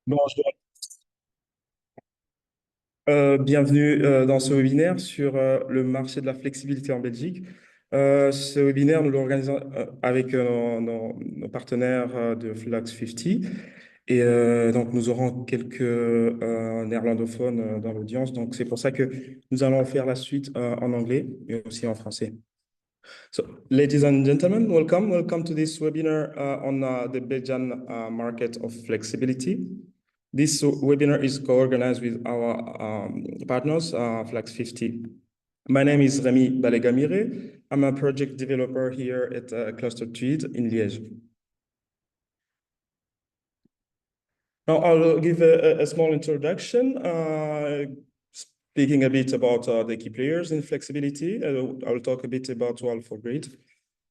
Bonjour, bienvenue dans ce webinaire sur le marché de la flexibilité en Belgique. Ce webinaire, nous l'organisons avec nos partenaires de Flex50 et donc nous aurons quelques néerlandophones dans l'audience. Donc c'est pour ça que nous allons faire la suite en anglais et aussi en français. So, ladies and gentlemen, welcome to this webinar on the Belgian market of flexibility. This webinar is co-organized with our partners, Flex50. My name is Rémi Balegamire. I'm a project developer here at Cluster Tweed in Liège. Now, I'll give a small introduction, speaking a bit about the key players in flexibility. I'll talk a bit about Wall4Grid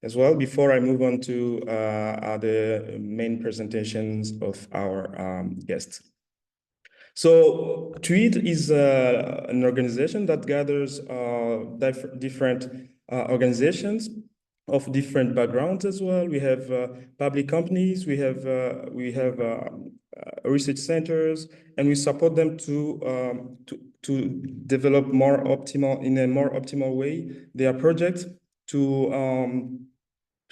as well before I move on to the main presentations of our guests. So Tweed is an organization that gathers different organizations of different backgrounds as well. We have public companies, we have research centers, and we support them to develop in a more optimal way their projects to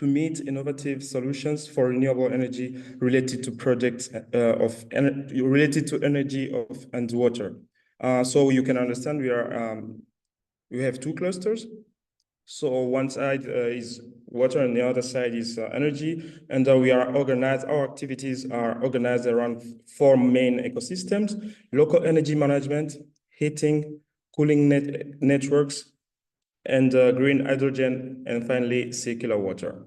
meet innovative solutions for renewable energy related to projects related to energy and water. So you can understand we have two clusters. So one side is water and the other side is energy. And we are organized, our activities are organized around four main ecosystems: local energy management, heating, cooling networks, and green hydrogen, and finally, circular water.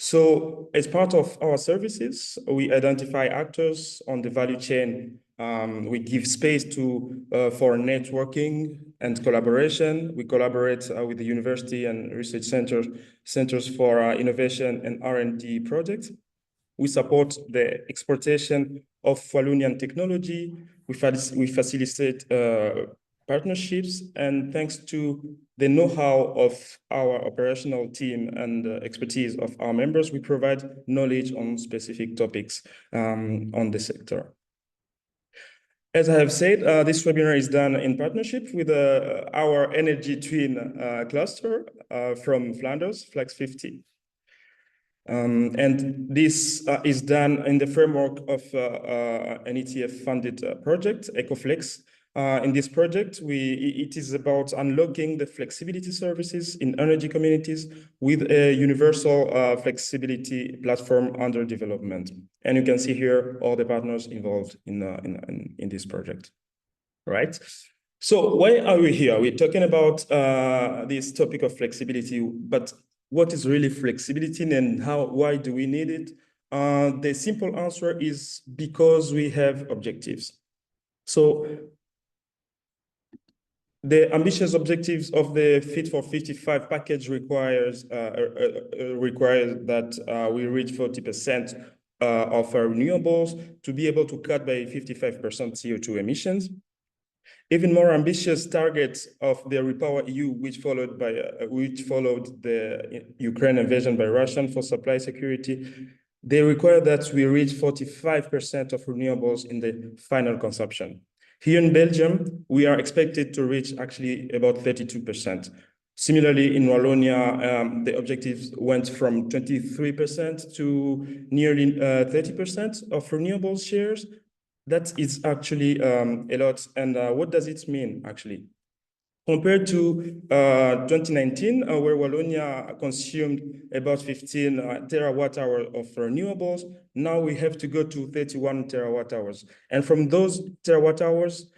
So as part of our services, we identify actors on the value chain. We give space for networking and collaboration. We collaborate with the university and research centers for innovation and R&D projects. We support the exportation of Wallonian technology. We facilitate partnerships, and thanks to the know-how of our operational team and expertise of our members, we provide knowledge on specific topics on the sector. As I have said, this webinar is done in partnership with our energy twin cluster from Flanders, Flex50. And this is done in the framework of an ETF-funded project, EcoFlex. In this project, it is about unlocking the flexibility services in energy communities with a universal flexibility platform under development. And you can see here all the partners involved in this project, right? So why are we here? We're talking about this topic of flexibility, but what is really flexibility and why do we need it? The simple answer is because we have objectives. So the ambitious objectives of the Fit for 55 package requires that we reach 40% of our renewables to be able to cut by 55% CO2 emissions. Even more ambitious targets of the REPowerEU, which followed the Ukraine invasion by Russia for supply security, they require that we reach 45% of renewables in the final consumption. Here in Belgium, we are expected to reach actually about 32%. Similarly, in Wallonia, the objectives went from 23% to nearly 30% of renewables shares. That is actually a lot. And what does it mean, actually? Compared to 2019, where Wallonia consumed about 15 terawatt hours of renewables, now we have to go to 31 terawatt hours. And from those terawatt hours,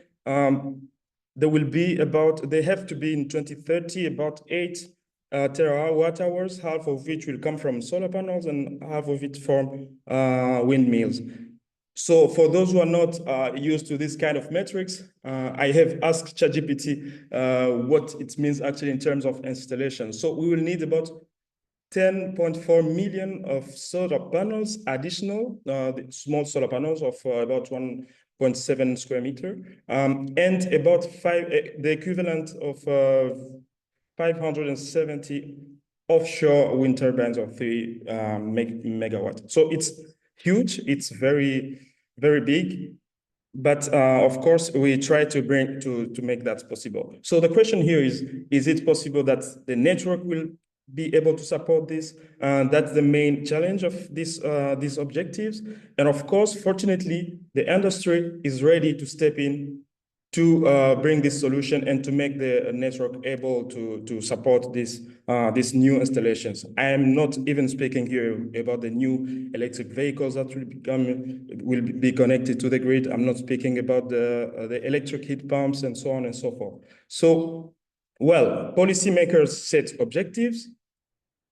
they have to be in 2030 about 8 terawatt hours, half of which will come from solar panels and half of it from windmills. So for those who are not used to this kind of metrics, I have asked ChatGPT what it means actually in terms of installation. So we will need about 10.4 million of solar panels, additional small solar panels of about 1.7 square meter, and about the equivalent of 570 offshore wind turbines of 3 megawatt. So it's huge. It's very, very big. But of course, we try to make that possible. So the question here is it possible that the network will be able to support this? That's the main challenge of these objectives. And of course, fortunately, the industry is ready to step in to bring this solution and to make the network able to support these new installations. I am not even speaking here about the new electric vehicles that will be connected to the grid. I'm not speaking about the electric heat pumps and so on and so forth. So, well, policymakers set objectives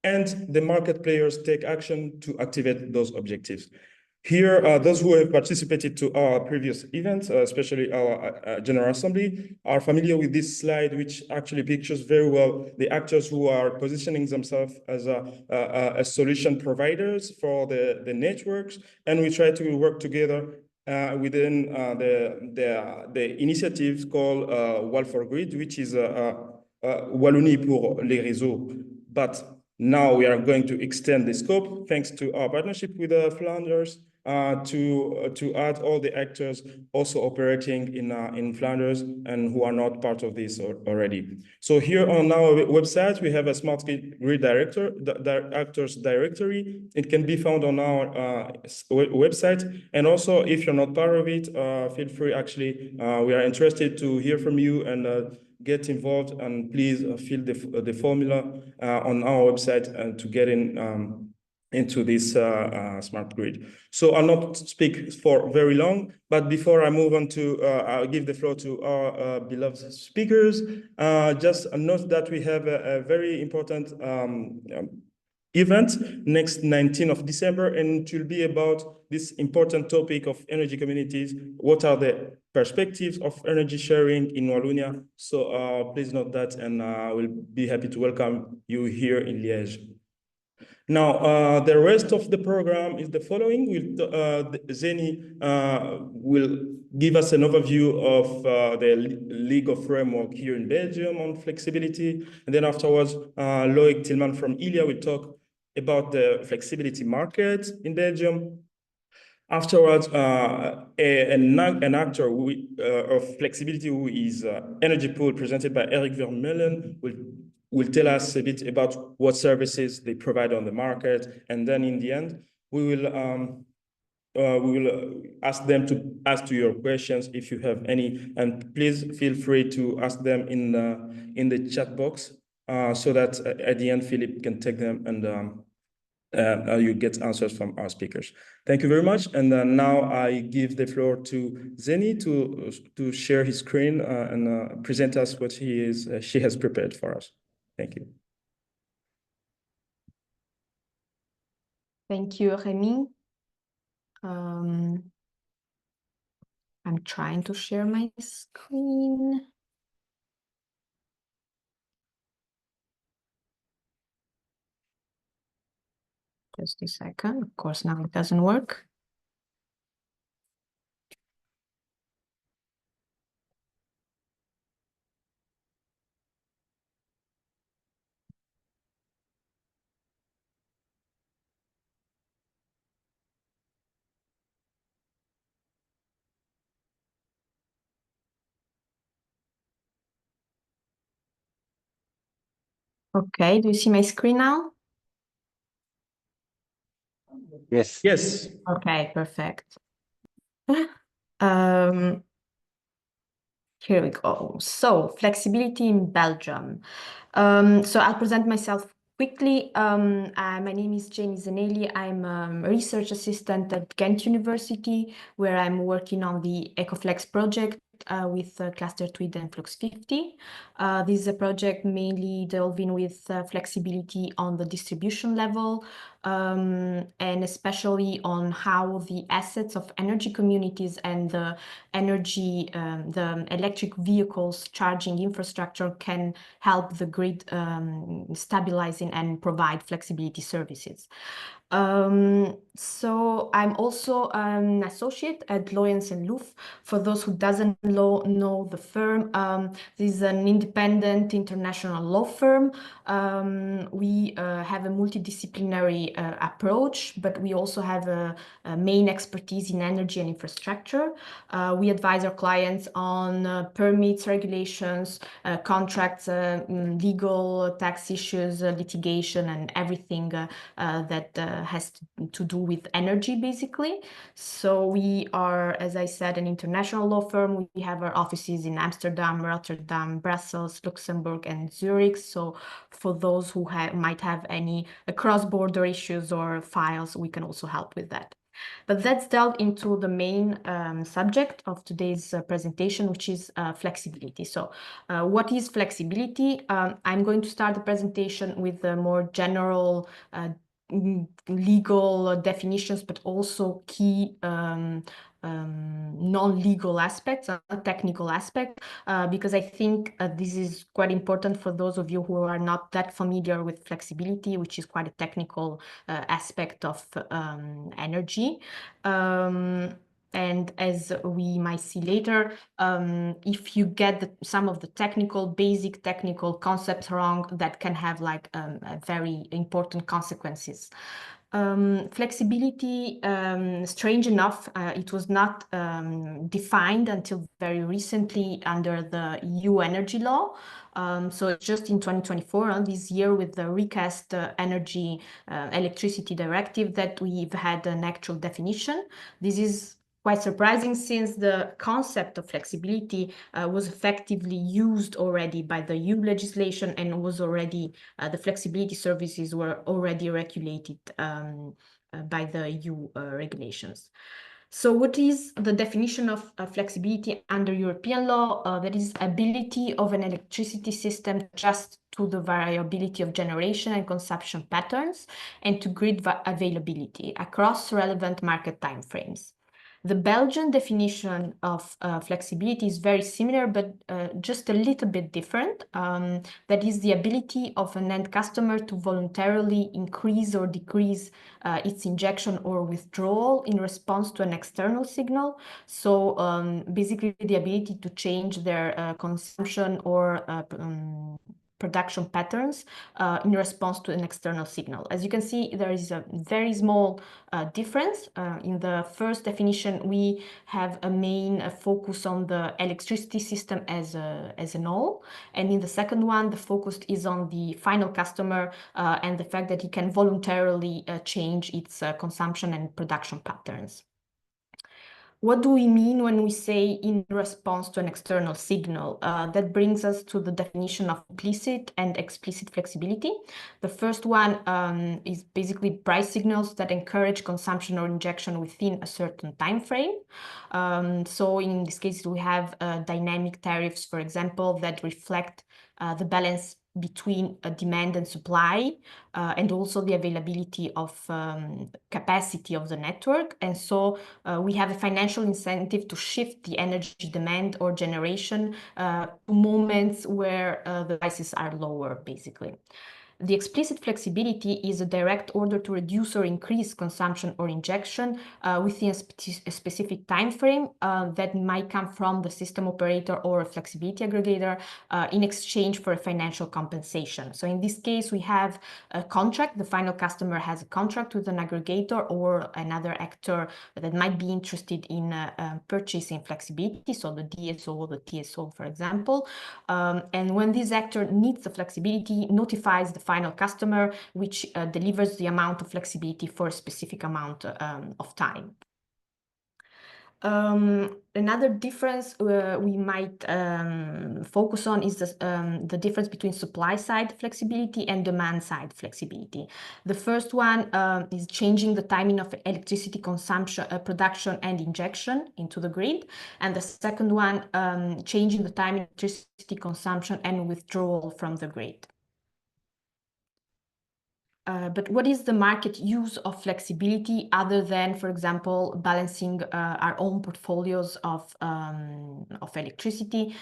and the market players take action to activate those objectives. Here, those who have participated to our previous events, especially our General Assembly, are familiar with this slide, which actually pictures very well the actors who are positioning themselves as a solution providers for the networks. And we try to work together within the initiative called Wall for Grid, which is Wallonie pour les réseaux. But now we are going to extend the scope thanks to our partnership with Flanders to add all the actors also operating in Flanders and who are not part of this already. So here on our website, we have a smart grid actors directory. It can be found on our website. And also, if you're not part of it, feel free, actually, we are interested to hear from you and get involved, and please fill the formula on our website and to get into this smart grid. So I'll not speak for very long, but before I move on to, I'll give the floor to our beloved speakers. Just a note that we have a very important event next 19th of December, and it will be about this important topic of energy communities. What are the perspectives of energy sharing in Wallonia? So please note that, and I will be happy to welcome you here in Liège. Now, the rest of the program is the following. Zeni will give us an overview of the legal framework here in Belgium on flexibility. And then afterwards, Loic Tillman from ILIA will talk about the flexibility market in Belgium. Afterwards, an actor of flexibility, who is Energy Pool, presented by Eric Vermeulen, will tell us a bit about what services they provide on the market. And then in the end, we will ask them to ask your questions if you have any. And please feel free to ask them in the chat box so that at the end, Philip can take them and you get answers from our speakers. Thank you very much. And now I give the floor to Zeni to share his screen and present us what she has prepared for us. Thank you. Thank you, Rémi. I'm trying to share my screen. Just a second. Of course, now it doesn't work. Okay, do you see my screen now? Yes. Yes. Okay, perfect. Here we go. So, flexibility in Belgium. So I'll present myself quickly. My name is Jenny Zanelli. I'm a research assistant at Ghent University, where I'm working on the EcoFlex project with Cluster Tweed and Flux 50. This is a project mainly delving with flexibility on the distribution level, and especially on how the assets of energy communities and the the electric vehicles charging infrastructure can help the grid stabilizing and provide flexibility services. So I'm also an associate at Loyens & Louf. For those who doesn't know the firm, this is an independent international law firm. We have a multidisciplinary energy approach, but we also have a main expertise in energy and infrastructure. We advise our clients on permits, regulations, contracts, legal, tax issues, litigation, and everything that has to do with energy, basically. So we are, as I said, an international law firm. We have our offices in Amsterdam, Rotterdam, Brussels, Luxembourg, and Zurich. So for those who might have any cross-border issues or files, we can also help with that. But let's delve into the main subject of today's presentation, which is flexibility. So what is flexibility? I'm going to start the presentation with the more general legal definitions, but also key non-legal aspects, technical aspect, because I think this is quite important for those of you who are not that familiar with flexibility, which is quite a technical aspect of energy. And as we might see later, if you get some of the basic technical concepts wrong, that can have like very important consequences. Flexibility, strange enough, it was not defined until very recently under the EU energy law. So it's just in 2024, this year, with the recast electricity directive, that we've had an actual definition. This is quite surprising, since the concept of flexibility was effectively used already by the EU legislation, and was already the flexibility services were already regulated by the EU regulations. So what is the definition of flexibility under European law? That is ability of an electricity system just to the variability of generation and consumption patterns, and to grid availability across relevant market timeframes. The Belgian definition of flexibility is very similar, but just a little bit different. That is the ability of an end customer to voluntarily increase or decrease its injection or withdrawal in response to an external signal. So basically the ability to change their consumption or production patterns in response to an external signal. As you can see, there is a very small difference. In the first definition, we have a main focus on the electricity system as a whole. And in the second one, the focus is on the final customer and the fact that he can voluntarily change its consumption and production patterns. What do we mean when we say in response to an external signal? That brings us to the definition of implicit and explicit flexibility. The first one is basically price signals that encourage consumption or injection within a certain time frame. So in this case, we have dynamic tariffs, for example, that reflect the balance between demand and supply, and also the availability of capacity of the network. And so we have a financial incentive to shift the energy demand or generation to moments where the prices are lower, basically. The explicit flexibility is a direct order to reduce or increase consumption or injection within a specific time frame that might come from the system operator or a flexibility aggregator in exchange for a financial compensation. So in this case, we have a contract. The final customer has a contract with an aggregator or another actor that might be interested in purchasing flexibility, so the DSO or the TSO, for example. And when this actor needs the flexibility, notifies the final customer, which delivers the amount of flexibility for a specific amount of time. Another difference we might focus on is the difference between supply side flexibility and demand side flexibility. The first one is changing the timing of electricity consumption, production and injection into the grid. And the second one, changing the timing of electricity consumption and withdrawal from the grid. But what is the market use of flexibility other than, for example, balancing our own portfolios of electricity?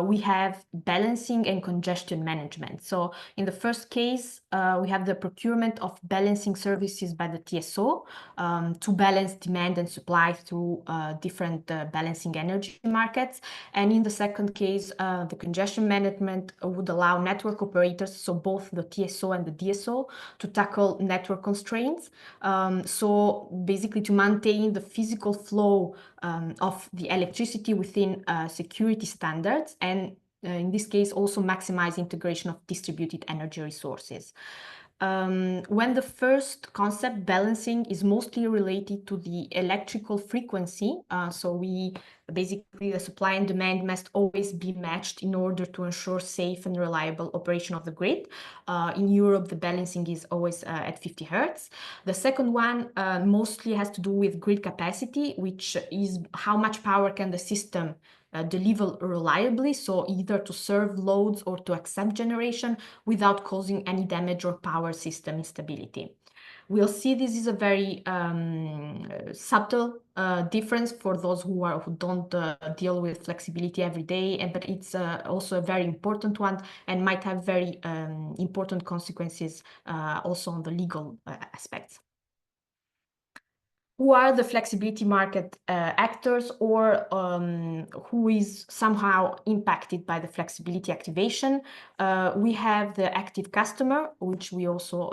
We have balancing and congestion management. So in the first case, we have the procurement of balancing services by the TSO to balance demand and supply through different balancing energy markets. And in the second case, the congestion management would allow network operators, so both the TSO and the DSO, to tackle network constraints. So basically to maintain the physical flow of the electricity within security standards, and in this case also maximize integration of distributed energy resources. When the first concept, balancing, is mostly related to the electrical frequency, so basically the supply and demand must always be matched in order to ensure safe and reliable operation of the grid. In Europe, the balancing is always at 50 Hertz. The second one mostly has to do with grid capacity, which is how much power can the system deliver reliably, so either to serve loads or to accept generation without causing any damage or power system instability. We'll see this is a very subtle difference for those who don't deal with flexibility every day, but it's also a very important one and might have very important consequences also on the legal aspects. Who are the flexibility market actors, or who is somehow impacted by the flexibility activation? We have the active customer, which we also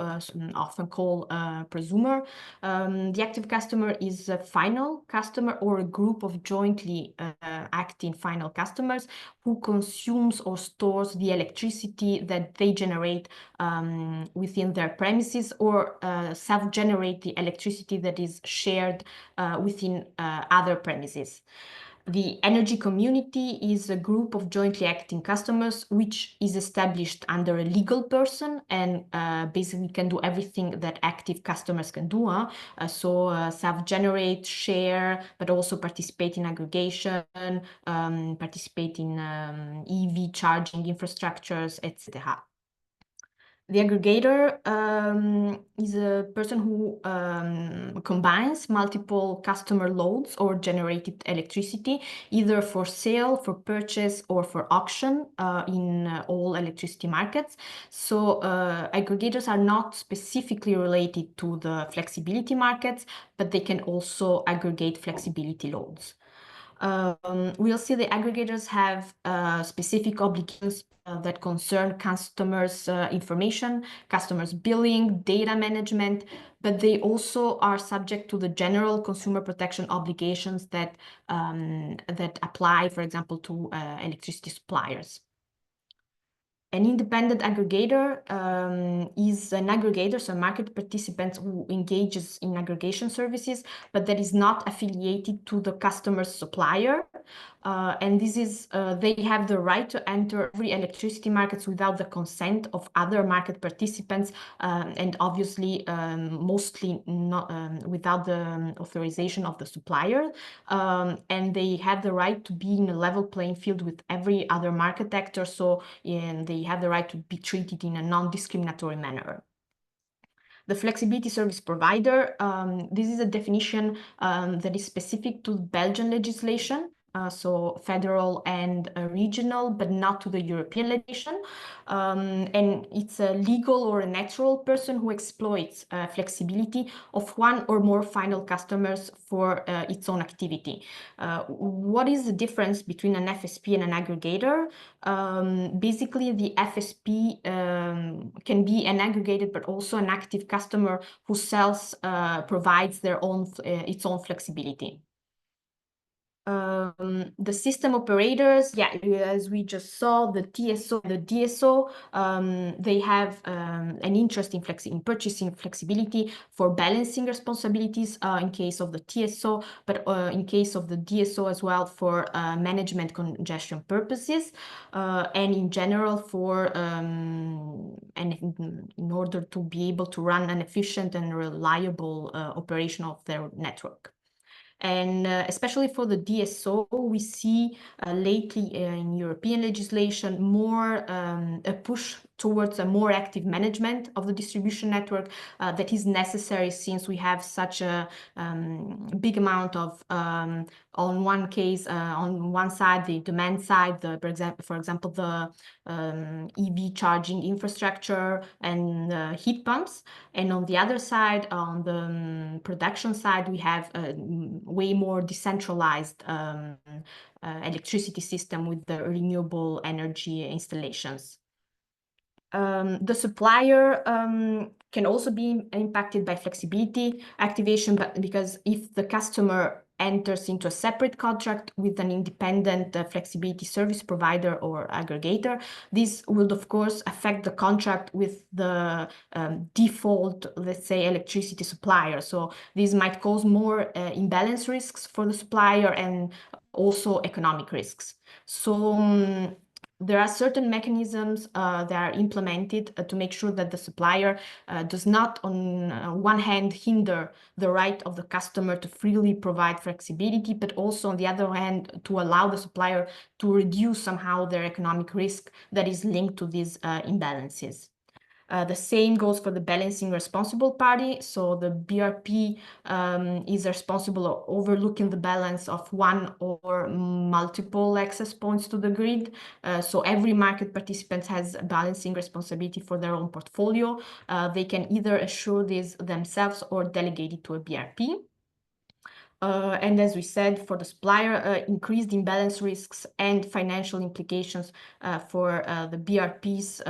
often call presumer. The active customer is a final customer or a group of jointly acting final customers who consumes or stores the electricity that they generate within their premises, or self-generate the electricity that is shared within other premises. The energy community is a group of jointly acting customers which is established under a legal person and basically can do everything that active customers can do. So self-generate, share, but also participate in aggregation, participate in EV charging infrastructures, etc. The aggregator is a person who combines multiple customer loads or generated electricity, either for sale, for purchase, or for auction in all electricity markets. So aggregators are not specifically related to the flexibility markets, but they can also aggregate flexibility loads. We'll see the aggregators have specific obligations that concern customers' information, customers' billing, data management, but they also are subject to the general consumer protection obligations that apply, for example, to electricity suppliers. An independent aggregator is an aggregator, so a market participant who engages in aggregation services, but that is not affiliated to the customer's supplier. And this is, they have the right to enter every electricity markets without the consent of other market participants, and obviously mostly not without the authorization of the supplier. And they have the right to be in a level playing field with every other market actor, so they have the right to be treated in a non-discriminatory manner. The flexibility service provider, this is a definition that is specific to Belgian legislation. So federal and regional, but not to the European legislation. And it's a legal or a natural person who exploits flexibility of one or more final customers for its own activity. What is the difference between an FSP and an aggregator? Basically, the FSP can be an aggregated, but also an active customer who sells, provides its own flexibility. The system operators, as we just saw, the TSO, the DSO, they have an interest in purchasing flexibility for balancing responsibilities in case of the TSO, but in case of the DSO as well for management congestion purposes, and in general for in order to be able to run an efficient and reliable operation of their network. And especially for the DSO, we see lately in European legislation more a push towards a more active management of the distribution network that is necessary, since we have such a big amount of, on one side, the demand side, for example, the EV charging infrastructure and heat pumps. And on the other side, on the production side, we have way more decentralized electricity system with the renewable energy installations. The supplier can also be impacted by flexibility activation, but because if the customer enters into a separate contract with an independent flexibility service provider or aggregator, this would of course affect the contract with the default, let's say, electricity supplier. So this might cause more imbalance risks for the supplier and also economic risks. So there are certain mechanisms that are implemented to make sure that the supplier does not, on one hand, hinder the right of the customer to freely provide flexibility, but also, on the other hand, to allow the supplier to reduce somehow their economic risk that is linked to these imbalances. The same goes for the balancing responsible party. So the BRP is responsible for overlooking the balance of one or multiple access points to the grid. So every market participant has a balancing responsibility for their own portfolio. They can either assure this themselves or delegate it to a BRP. And as we said, for the supplier, increased imbalance risks and financial implications for the BRPs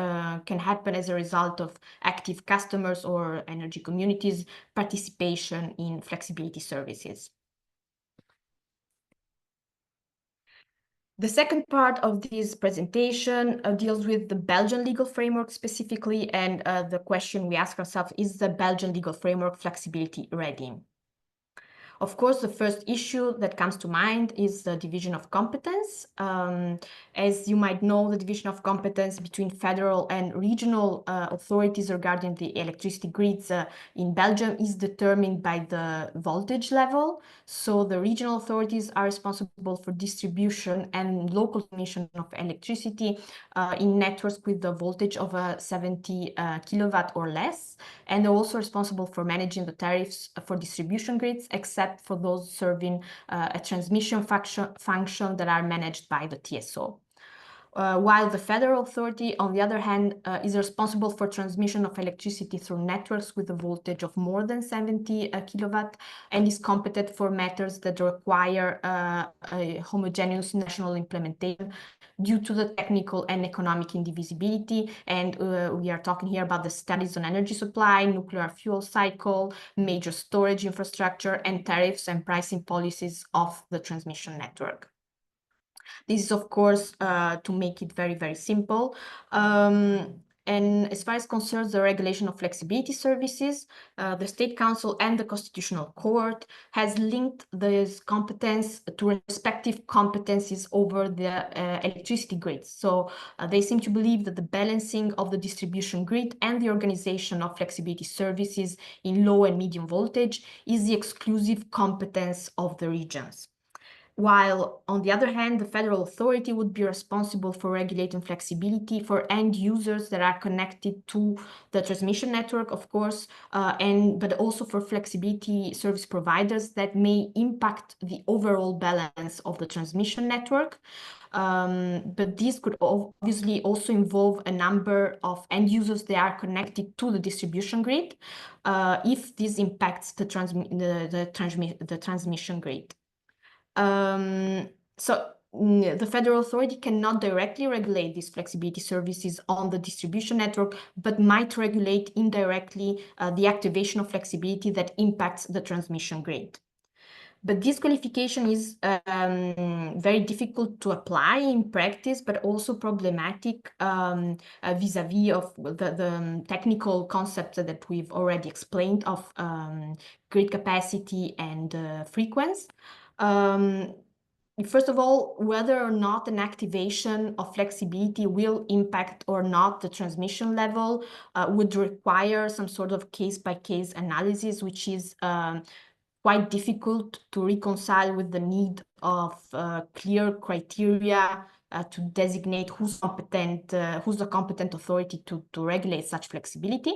can happen as a result of active customers or energy communities' participation in flexibility services. The second part of this presentation deals with the Belgian legal framework specifically, and the question we ask ourselves, is the Belgian legal framework flexibility ready? Of course, the first issue that comes to mind is the division of competence. As you might know, the division of competence between federal and regional authorities regarding the electricity grids in Belgium is determined by the voltage level. So the regional authorities are responsible for distribution and local transmission of electricity in networks with the voltage of 70 kilowatt or less, and they're also responsible for managing the tariffs for distribution grids, except for those serving a transmission function that are managed by the TSO. While the federal authority, on the other hand, is responsible for transmission of electricity through networks with a voltage of more than 70 kilowatt and is competent for matters that require a homogeneous national implementation due to the technical and economic indivisibility. And we are talking here about the studies on energy supply, nuclear fuel cycle, major storage infrastructure, and tariffs and pricing policies of the transmission network. This is, of course, to make it very, very simple. And as far as concerns the regulation of flexibility services, the State Council and the Constitutional Court has linked this competence to respective competencies over the electricity grids. So they seem to believe that the balancing of the distribution grid and the organization of flexibility services in low and medium voltage is the exclusive competence of the regions. While, on the other hand, the federal authority would be responsible for regulating flexibility for end users that are connected to the transmission network, of course, but also for flexibility service providers that may impact the overall balance of the transmission network. But this could obviously also involve a number of end users that are connected to the distribution grid if this impacts the transmission grid. So the federal authority cannot directly regulate these flexibility services on the distribution network, but might regulate indirectly the activation of flexibility that impacts the transmission grid. But this qualification is very difficult to apply in practice, but also problematic vis-a-vis of the technical concepts that we've already explained of grid capacity and frequency. First of all, whether or not an activation of flexibility will impact or not the transmission level would require some sort of case-by-case analysis, which is quite difficult to reconcile with the need of clear criteria to designate who's the competent authority to regulate such flexibility.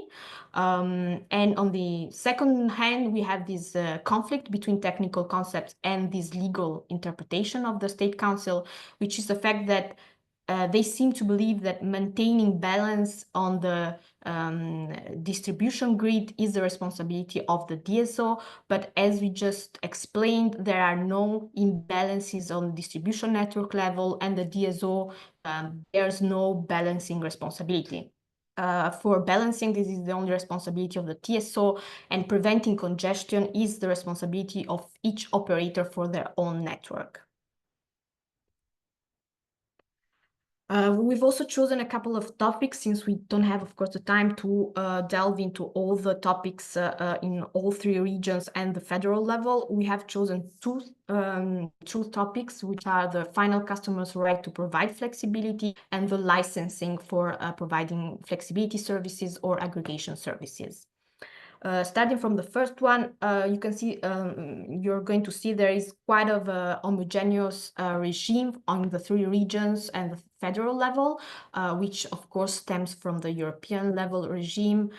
And on the second hand, we have this conflict between technical concepts and this legal interpretation of the State Council, which is the fact that they seem to believe that maintaining balance on the distribution grid is the responsibility of the DSO, but as we just explained, there are no imbalances on the distribution network level, and the DSO bears no balancing responsibility. For balancing, this is the only responsibility of the TSO, and preventing congestion is the responsibility of each operator for their own network. We've also chosen a couple of topics, since we don't have, of course, the time to delve into all the topics in all three regions and the federal level. We have chosen two topics, which are the final customer's right to provide flexibility and the licensing for providing flexibility services or aggregation services. Starting from the first one, you can see, you're going to see there is quite of a homogeneous regime on the three regions and the federal level, which of course stems from the European level regime,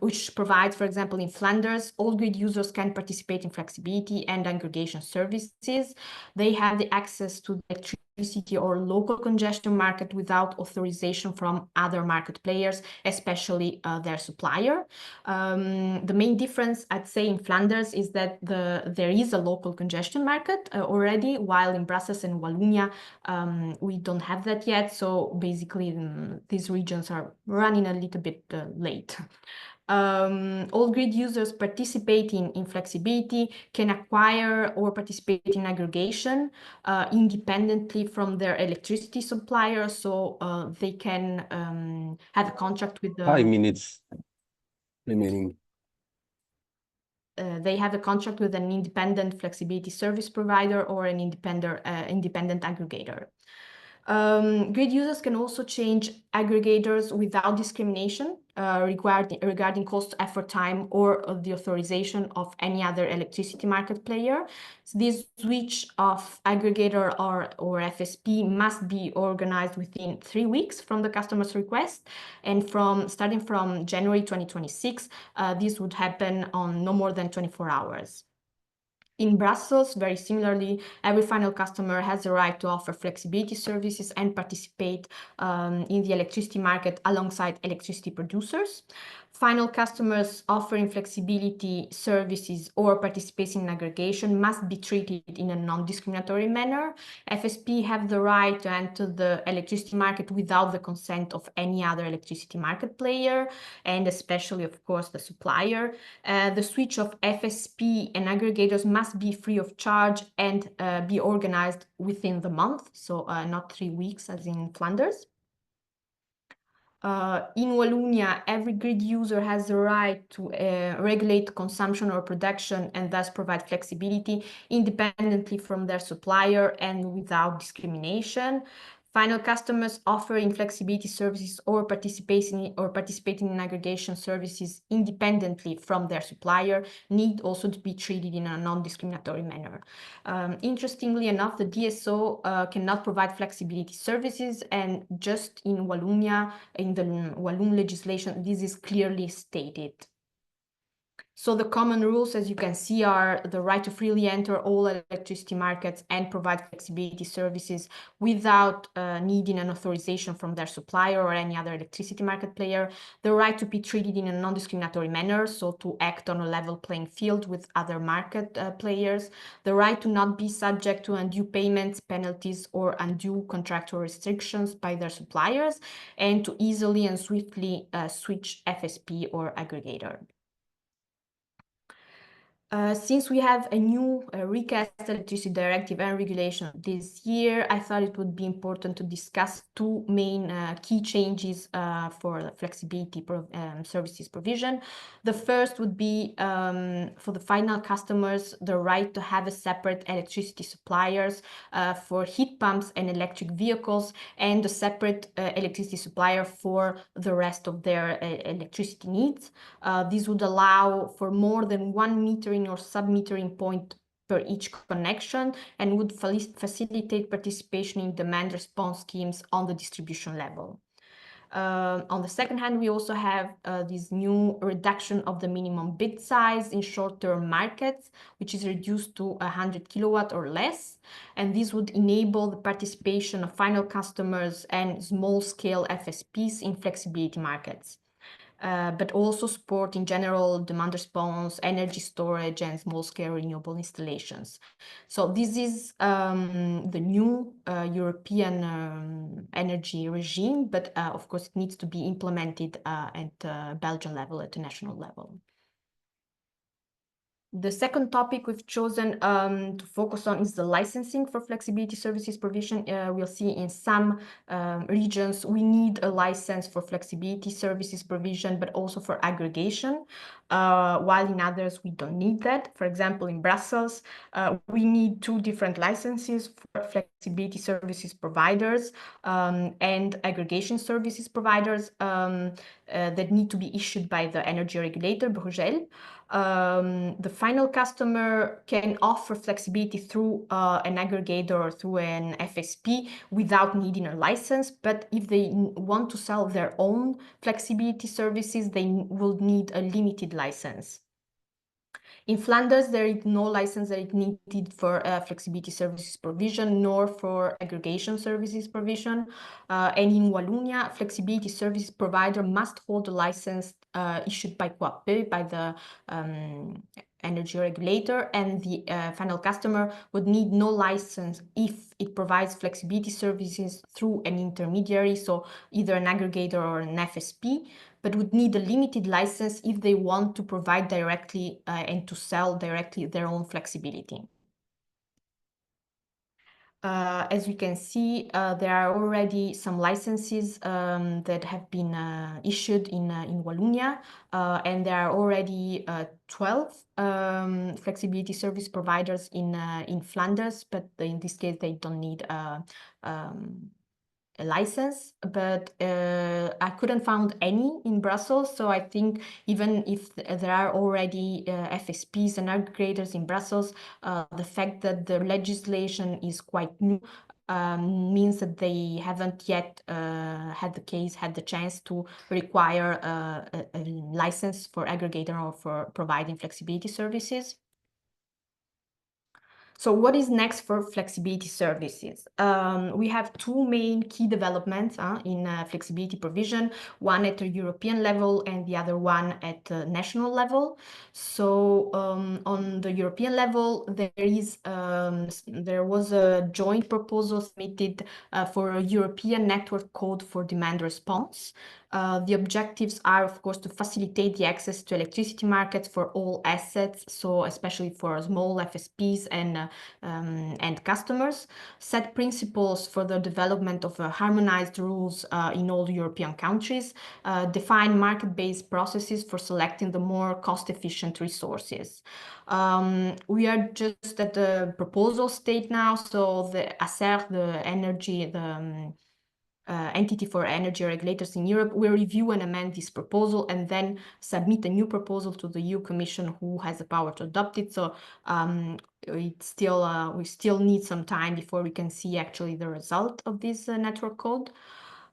which provides, for example, in Flanders, all grid users can participate in flexibility and aggregation services. They have the access to electricity or local congestion market without authorization from other market players, especially their supplier. The main difference, I'd say, in Flanders is that there is a local congestion market already, while in Brussels and Wallonia we don't have that yet. So basically, these regions are running a little bit late. All grid users participating in flexibility can acquire or participate in aggregation independently from their electricity supplier. So they can have a contract with the 5 minutes remaining. They have a contract with an independent flexibility service provider or an independent aggregator. Grid users can also change aggregators without discrimination regarding cost, effort, time, or the authorization of any other electricity market player. So this switch of aggregator or FSP must be organized within 3 weeks from the customer's request, and starting from January 2026, this would happen on no more than 24 hours. In Brussels, very similarly, every final customer has the right to offer flexibility services and participate in the electricity market alongside electricity producers. Final customers offering flexibility services or participating in aggregation must be treated in a non-discriminatory manner. FSP have the right to enter the electricity market without the consent of any other electricity market player, and especially, of course, the supplier. The switch of FSP and aggregators must be free of charge and be organized within the month, so not 3 weeks as in Flanders. In Wallonia, every grid user has the right to regulate consumption or production and thus provide flexibility independently from their supplier and without discrimination. Final customers offering flexibility services or participating in aggregation services independently from their supplier need also to be treated in a non-discriminatory manner. Interestingly enough, the DSO cannot provide flexibility services, and just in Wallonia, in the Walloon legislation, this is clearly stated. So the common rules, as you can see, are the right to freely enter all electricity markets and provide flexibility services without needing an authorization from their supplier or any other electricity market player, the right to be treated in a non-discriminatory manner, so to act on a level playing field with other market players, the right to not be subject to undue payments, penalties, or undue contractual restrictions by their suppliers, and to easily and swiftly switch FSP or aggregator. Since we have a new recast electricity directive and regulation this year, I thought it would be important to discuss two main key changes for flexibility services provision. The first would be for the final customers, the right to have a separate electricity suppliers for heat pumps and electric vehicles, and a separate electricity supplier for the rest of their electricity needs. This would allow for more than 1 metering or sub-metering point per each connection, and would facilitate participation in demand response schemes on the distribution level. On the second hand, we also have this new reduction of the minimum bid size in short-term markets, which is reduced to 100 kilowatt or less. And this would enable the participation of final customers and small-scale FSPs in flexibility markets. but also support in general demand response, energy storage, and small-scale renewable installations. So this is the new European energy regime, but of course it needs to be implemented at Belgian level, at the national level. The second topic we've chosen to focus on is the licensing for flexibility services provision. We'll see in some regions we need a license for flexibility services provision, but also for aggregation, while in others we don't need that. For example, in Brussels, we need 2 different licenses for flexibility services providers and aggregation services providers that need to be issued by the energy regulator, Bruegel. The final customer can offer flexibility through an aggregator or through an FSP without needing a license, but if they want to sell their own flexibility services, they will need a limited license. In Flanders, there is no license that is needed for flexibility services provision, nor for aggregation services provision. And in Wallonia, flexibility service provider must hold a license issued by COAPE, by the energy regulator, and the final customer would need no license if it provides flexibility services through an intermediary, so either an aggregator or an FSP, but would need a limited license if they want to provide directly and to sell directly their own flexibility. As we can see, there are already some licenses that have been issued in Wallonia, and there are already 12 flexibility service providers in Flanders, but in this case they don't need a license, but I couldn't find any in Brussels. So I think even if there are already FSPs and aggregators in Brussels, the fact that the legislation is quite new means that they haven't yet had the chance to require a license for aggregator or for providing flexibility services. So what is next for flexibility services? We have 2 main key developments in flexibility provision, one at the European level and the other one at the national level. So on the European level, there was a joint proposal submitted for a European network code for demand response. The objectives are, of course, to facilitate the access to electricity markets for all assets, so especially for small FSPs and customers, set principles for the development of harmonized rules in all European countries, define market-based processes for selecting the more cost-efficient resources. We are just at the proposal state now, so the ACER, the energy, entity for energy regulators in Europe, will review and amend this proposal and then submit a new proposal to the EU Commission, who has the power to adopt it. So we still need some time before we can see actually the result of this network code.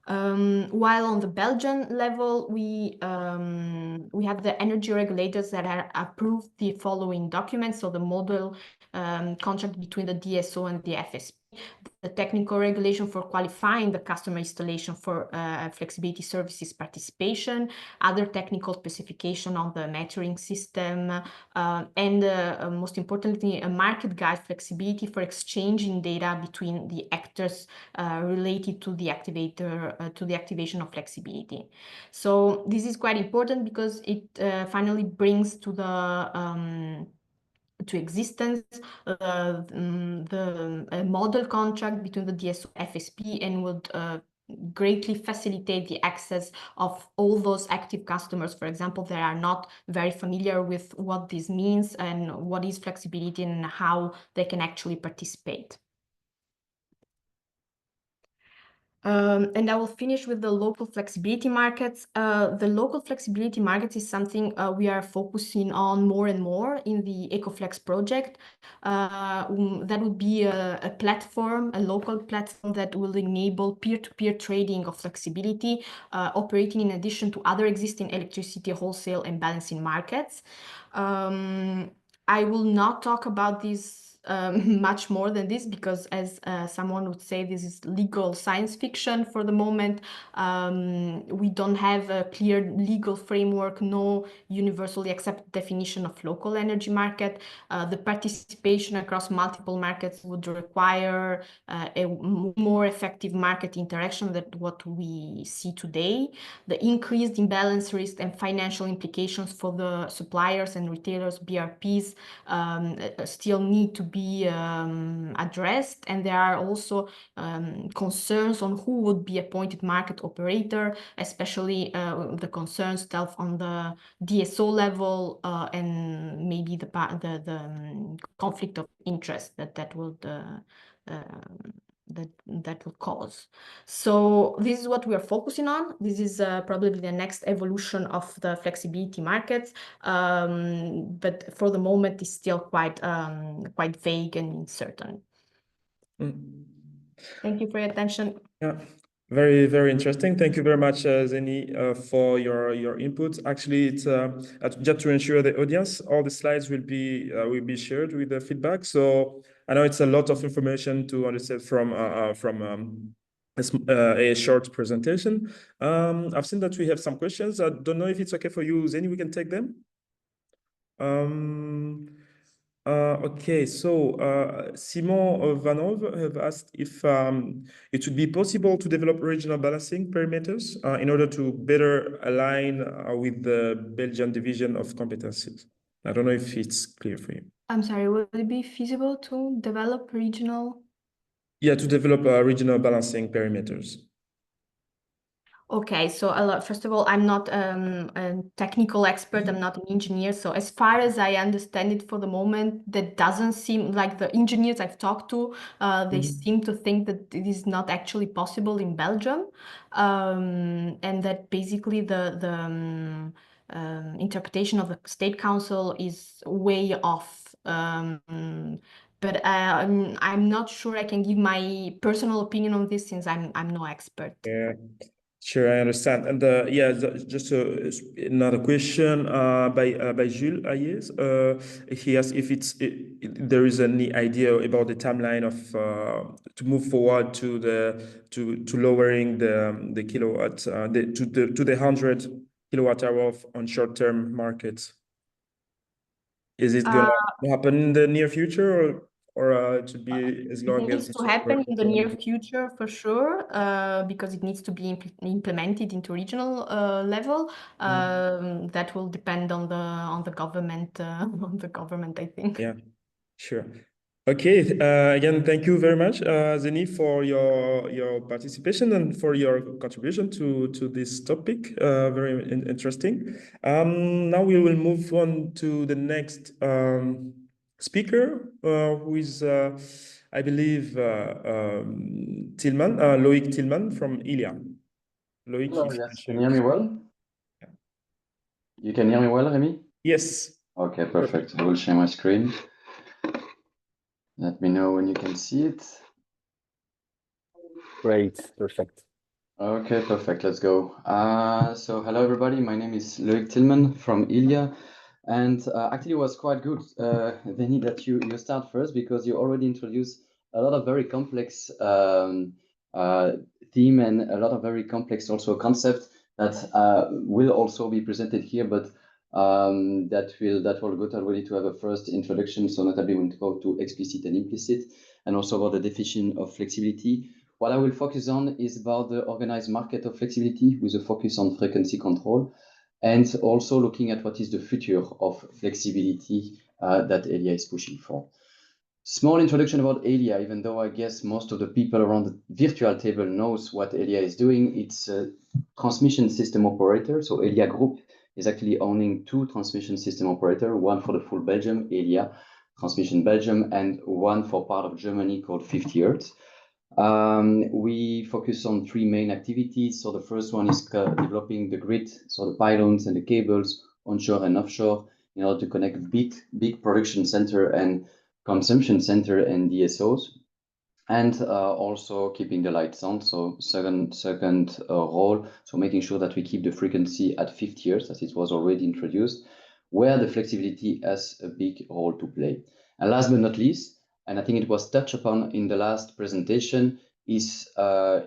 While on the Belgian level, we have the energy regulators that have approved the following documents. So the model contract between the DSO and the FSP, the technical regulation for qualifying the customer installation for flexibility services participation, other technical specification on the metering system, and most importantly, a market guide flexibility for exchanging data between the actors related to the activation of flexibility. So this is quite important because it finally brings to existence the model contract between the DSO FSP, and would greatly facilitate the access of all those active customers, for example, that are not very familiar with what this means and what is flexibility and how they can actually participate. And I will finish with the local flexibility markets. The local flexibility markets is something we are focusing on more and more in the EcoFlex project. That would be a platform, a local platform that will enable peer-to-peer trading of flexibility, operating in addition to other existing electricity wholesale and balancing markets. I will not talk about this much more than this, because as someone would say, this is legal science fiction for the moment. We don't have a clear legal framework, no universally accepted definition of local energy market. The participation across multiple markets would require a more effective market interaction than what we see today. The increased imbalance risk and financial implications for the suppliers and retailers, BRPs, still need to be addressed. And there are also concerns on who would be appointed market operator, especially the concerns still on the DSO level, and maybe the conflict of interest that will cause. So this is what we are focusing on. This is probably the next evolution of the flexibility markets, but for the moment it's still quite vague and uncertain. Thank you for your attention. Yeah, very, very interesting. Thank you very much, Zeni, for your input. Actually, it's just to ensure the audience, all the slides will be shared with the feedback. So I know it's a lot of information to understand from a short presentation. I've seen that we have some questions. I don't know if it's okay for you, Zeni, we can take them. Okay, so Simon Vanov have asked if it would be possible to develop regional balancing parameters in order to better align with the Belgian division of competencies. I don't know if it's clear for you. I'm sorry, would it be feasible to develop regional? Yeah, to develop regional balancing parameters. Okay, so first of all, I'm not a technical expert. I'm not an engineer. So as far as I understand it for the moment, that doesn't seem like the engineers I've talked to, they seem to think that it is not actually possible in Belgium. And that basically the interpretation of the State Council is way off. But I'm not sure I can give my personal opinion on this, since I'm no expert. Yeah. Sure, I understand. And yeah, just another question by Jules Ayes. He asked if there is any idea about the timeline of to move forward to lowering the kilowatt to the 100 kilowatt hour on short-term markets. Is it going to happen in the near future, or it should be as long it as needs to happen in the near future for sure, because it needs to be implemented into regional level. That will depend on the government, I think. Yeah, sure. Okay, again, thank you very much, Zeni, for your participation and for your contribution to this topic. Very interesting. Now we will move on to the next speaker, who is, I believe, Loïc Tillman from Ilia. Loïc, hello, yes. Can you hear me well? Yeah. You can hear me well, Remy? Yes. Okay, perfect. I will share my screen. Let me know when you can see it. Great, perfect. Okay, perfect. Let's go. So hello, everybody. My name is Loïc Tillman from Ilia. And actually, it was quite good, Vinny, that you start first, because you already introduced a lot of very complex theme and a lot of very complex also concept that will also be presented here, but that will go already to have a first introduction. So notably when we go to explicit and implicit, and also about the definition of flexibility. What I will focus on is about the organized market of flexibility with a focus on frequency control, and also looking at what is the future of flexibility that Elia is pushing for. Small introduction about Elia, even though I guess most of the people around the virtual table knows what Elia is doing. It's a transmission system operator. So Elia Group is actually owning two transmission system operator, one for the full Belgium, Elia Transmission Belgium, and one for part of Germany called 50 Hertz. We focus on three main activities. So the first one is developing the grid, so the pylons and the cables onshore and offshore, in order to connect big production center and consumption center and DSOs, and also keeping the lights on. So second role, so making sure that we keep the frequency at 50 Hertz, as it was already introduced, where the flexibility has a big role to play. And last but not least, and I think it was touched upon in the last presentation, is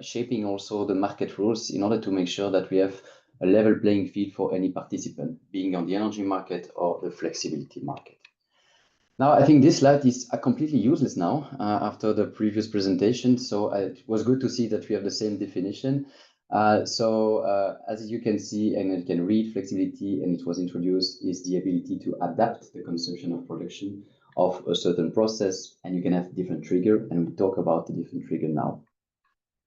shaping also the market rules in order to make sure that we have a level playing field for any participant, being on the energy market or the flexibility market. Now, I think this slide is completely useless now after the previous presentation. So it was good to see that we have the same definition. As you can see, and you can read, flexibility, and it was introduced, is the ability to adapt the consumption of production of a certain process, and you can have different trigger, and we talk about the different trigger now.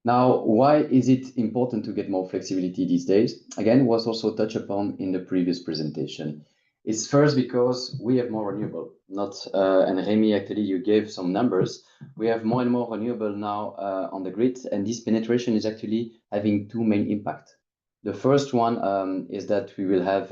Now, why is it important to get more flexibility these days? Again, was also touched upon in the previous presentation. It's first because we have more renewable, and Remy, actually, you gave some numbers. We have more and more renewable now on the grid, and this penetration is actually having two main impacts. The first one is that we will have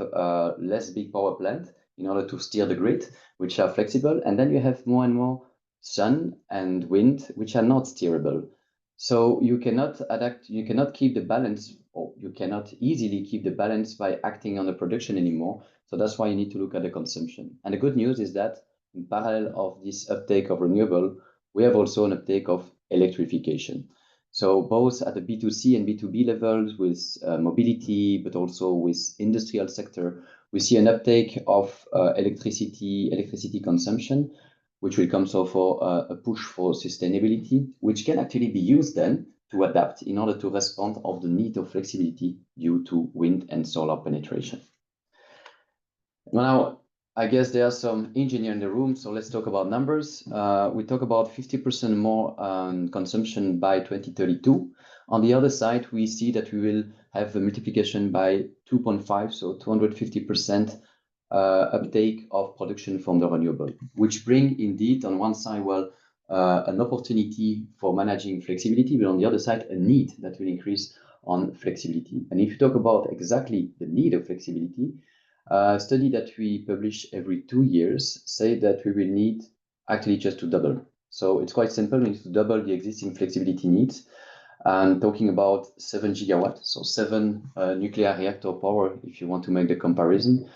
less big power plant in order to steer the grid, which are flexible, and then you have more and more sun and wind, which are not steerable. So you cannot adapt, you cannot keep the balance, or you cannot easily keep the balance by acting on the production anymore. So that's why you need to look at the consumption. And the good news is that in parallel of this uptake of renewable, we have also an uptake of electrification. So both at the B2C and B2B levels with mobility, but also with industrial sector, we see an uptake of electricity consumption, which will come so for a push for sustainability, which can actually be used then to adapt in order to respond of the need of flexibility due to wind and solar penetration. Now, I guess there are some engineers in the room, so let's talk about numbers. We talk about 50% more consumption by 2032. On the other side, we see that we will have a multiplication by 2.5, so 250% uptake of production from the renewable, which bring indeed on one side, well, an opportunity for managing flexibility, but on the other side, a need that will increase on flexibility. And if you talk about exactly the need of flexibility, a study that we publish every 2 years say that we will need actually just to double. So it's quite simple. We need to double the existing flexibility needs. And talking about 7 gigawatts, so 7 nuclear reactor power, if you want to make the comparison,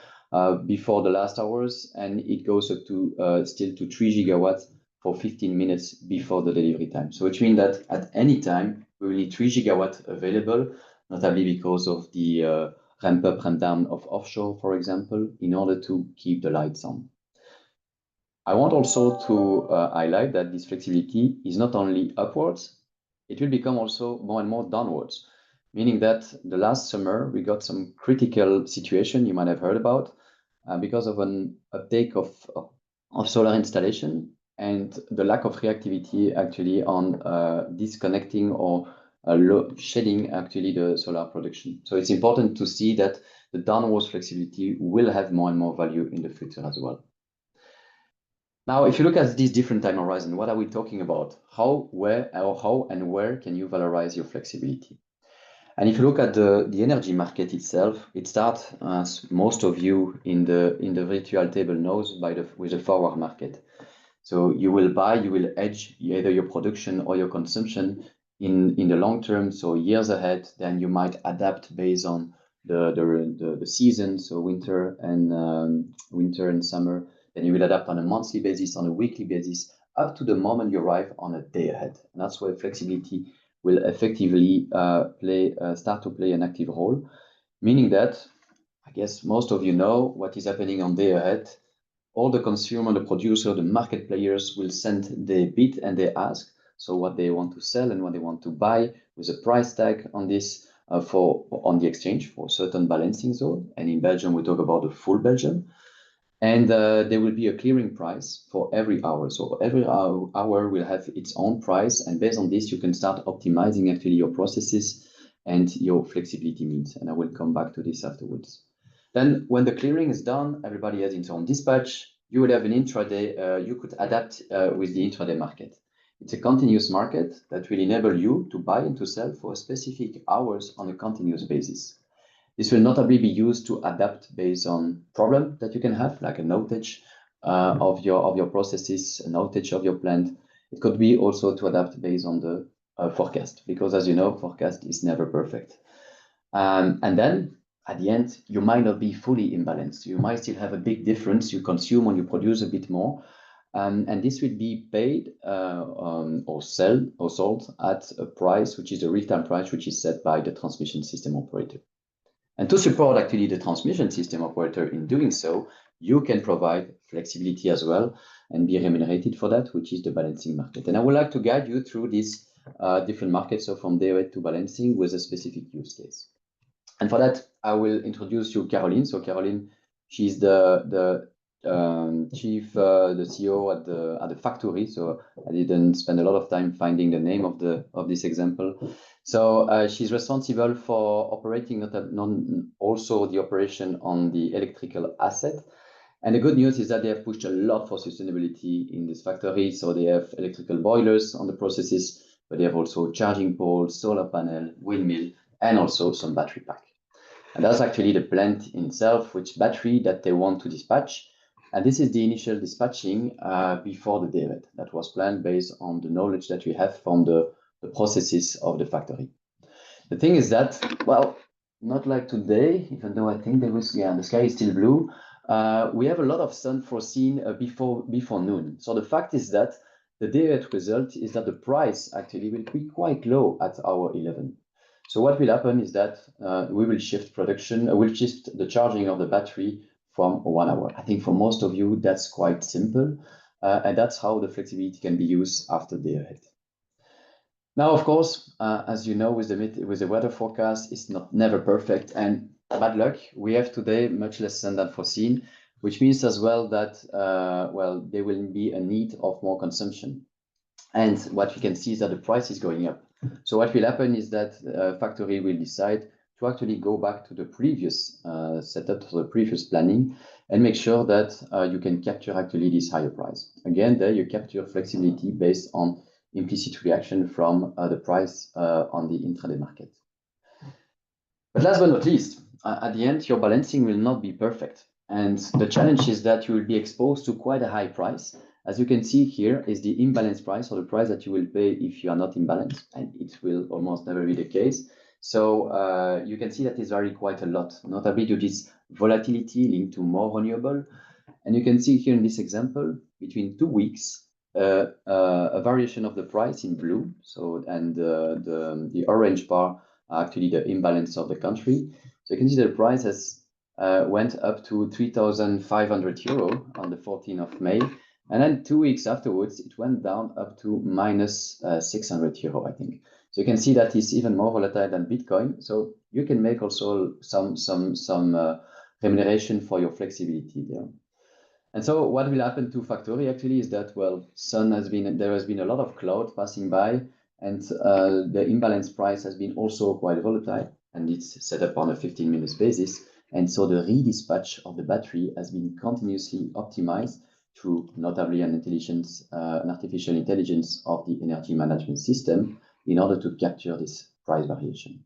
before the last hours, and it goes up to still to 3 gigawatts for 15 minutes before the delivery time. So which means that at any time, we will need 3 gigawatts available, notably because of the ramp up, ramp down of offshore, for example, in order to keep the lights on. I want also to highlight that this flexibility is not only upwards, it will become also more and more downwards, meaning that the last summer we got some critical situation you might have heard about because of an uptake of solar installation and the lack of reactivity actually on disconnecting or shedding actually the solar production. So it's important to see that the downwards flexibility will have more and more value in the future as well. Now, if you look at these different time horizons, what are we talking about? How and where can you valorize your flexibility? And if you look at the energy market itself, it starts, as most of you in the virtual table knows, with the forward market. So you will hedge either your production or your consumption in the long term, so years ahead. Then you might adapt based on the season, so winter and summer. Then you will adapt on a monthly basis, on a weekly basis, up to the moment you arrive on a day ahead. And that's where flexibility will effectively start to play an active role, meaning that, I guess most of you know what is happening on day ahead. All the consumer, the producer, the market players will send their bid and their ask, so what they want to sell and what they want to buy, with a price tag on this on the exchange for certain balancing zone. And in Belgium, we talk about the full Belgium. And there will be a clearing price for every hour. So every hour will have its own price. And based on this, you can start optimizing actually your processes and your flexibility needs. And I will come back to this afterwards. Then when the clearing is done, everybody has its own dispatch. You will have an intraday. You could adapt with the intraday market. It's a continuous market that will enable you to buy and to sell for specific hours on a continuous basis. This will notably be used to adapt based on problem that you can have, like an outage of your processes, an outage of your plant. It could be also to adapt based on the forecast, because as you know, forecast is never perfect. And then at the end, you might not be fully imbalanced. You might still have a big difference. You consume and you produce a bit more. And this will be paid or sold at a price which is the real-time price, which is set by the transmission system operator. And to support actually the transmission system operator in doing so, you can provide flexibility as well and be remunerated for that, which is the balancing market. And I would like to guide you through these different markets, so from DOA to balancing with a specific use case. And for that, I will introduce you Caroline. So Caroline, she's the chief, the CEO at the factory. So I didn't spend a lot of time finding the name of this example. So she's responsible for operating also the operation on the electrical asset. And the good news is that they have pushed a lot for sustainability in this factory. So they have electrical boilers on the processes, but they have also charging poles, solar panel, windmill, and also some battery pack. And that's actually the plant itself, which battery that they want to dispatch. And this is the initial dispatching before the day event that was planned based on the knowledge that we have from the processes of the factory. The thing is that, well, not like today, even though I think there was, yeah, the sky is still blue. We have a lot of sun foreseen before noon. So the fact is that the day event result is that the price actually will be quite low at hour 11. So what will happen is that we will shift production, we'll shift the charging of the battery from 1 hour. I think for most of you, that's quite simple. And that's how the flexibility can be used after day ahead. Now, of course, as you know, with the weather forecast, it's never perfect. And bad luck, we have today much less sun than foreseen, which means as well that, well, there will be a need of more consumption. And what we can see is that the price is going up. So what will happen is that factory will decide to actually go back to the previous setup, to the previous planning, and make sure that you can capture actually this higher price. Again, there you capture flexibility based on implicit reaction from the price on the intraday market. But last but not least, at the end, your balancing will not be perfect. And the challenge is that you will be exposed to quite a high price. As you can see here is the imbalance price, or the price that you will pay if you are not in balance, and it will almost never be the case. So you can see that it varies quite a lot, notably due to this volatility linked to more renewable. And you can see here in this example, between 2 weeks, a variation of the price in blue. So, and the orange bar are actually the imbalance of the country. So you can see that the price has went up to 3,500 euro on the 14th of May. And then 2 weeks afterwards, it went down up to minus 600 euro, I think. So you can see that it's even more volatile than Bitcoin. So you can make also some remuneration for your flexibility there. And so what will happen to factory actually is that, well, there has been a lot of cloud passing by, and the imbalance price has been also quite volatile, and it's set up on a 15-minute basis. And so the redispatch of the battery has been continuously optimized through notably an artificial intelligence of the energy management system in order to capture this price variation.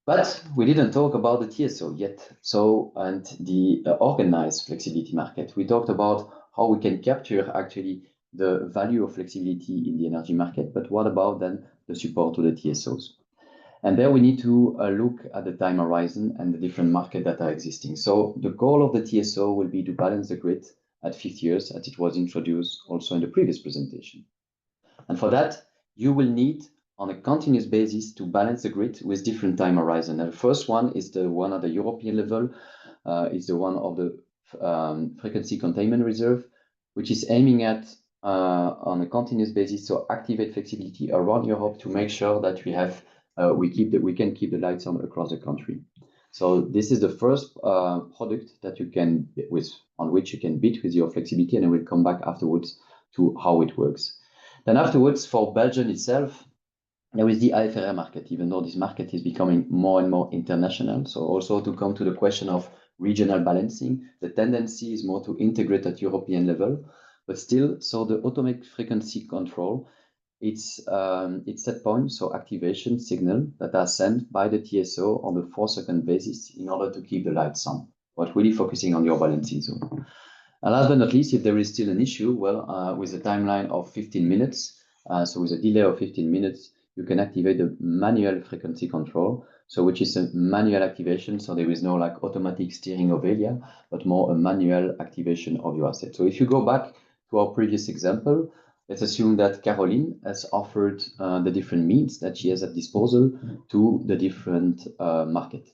But we didn't talk about the TSO yet. So, and the organized flexibility market. We talked about how we can capture actually the value of flexibility in the energy market, but what about then the support to the TSOs? And there we need to look at the time horizon and the different markets that are existing. So the goal of the TSO will be to balance the grid at 50 years, as it was introduced also in the previous presentation. And for that, you will need on a continuous basis to balance the grid with different time horizon. And the first one is the one at the European level, is the one of the frequency containment reserve, which is aiming at on a continuous basis to activate flexibility around Europe to make sure that we have we can keep the lights on across the country. So this is the first product that you can on which you can bid with your flexibility, and I will come back afterwards to how it works. Then afterwards, for Belgium itself, there is the AFRR market, even though this market is becoming more and more international. So also to come to the question of regional balancing, the tendency is more to integrate at European level, but still, so the automatic frequency control, it's set points, so activation signal that are sent by the TSO on a 4-second basis in order to keep the lights on, but really focusing on your balancing zone. And last but not least, if there is still an issue, well, with a timeline of 15 minutes, so with a delay of 15 minutes, you can activate the manual frequency control, so which is a manual activation, so there is no like automatic steering of area, but more a manual activation of your asset. So if you go back to our previous example, let's assume that Caroline has offered the different means that she has at disposal to the different market.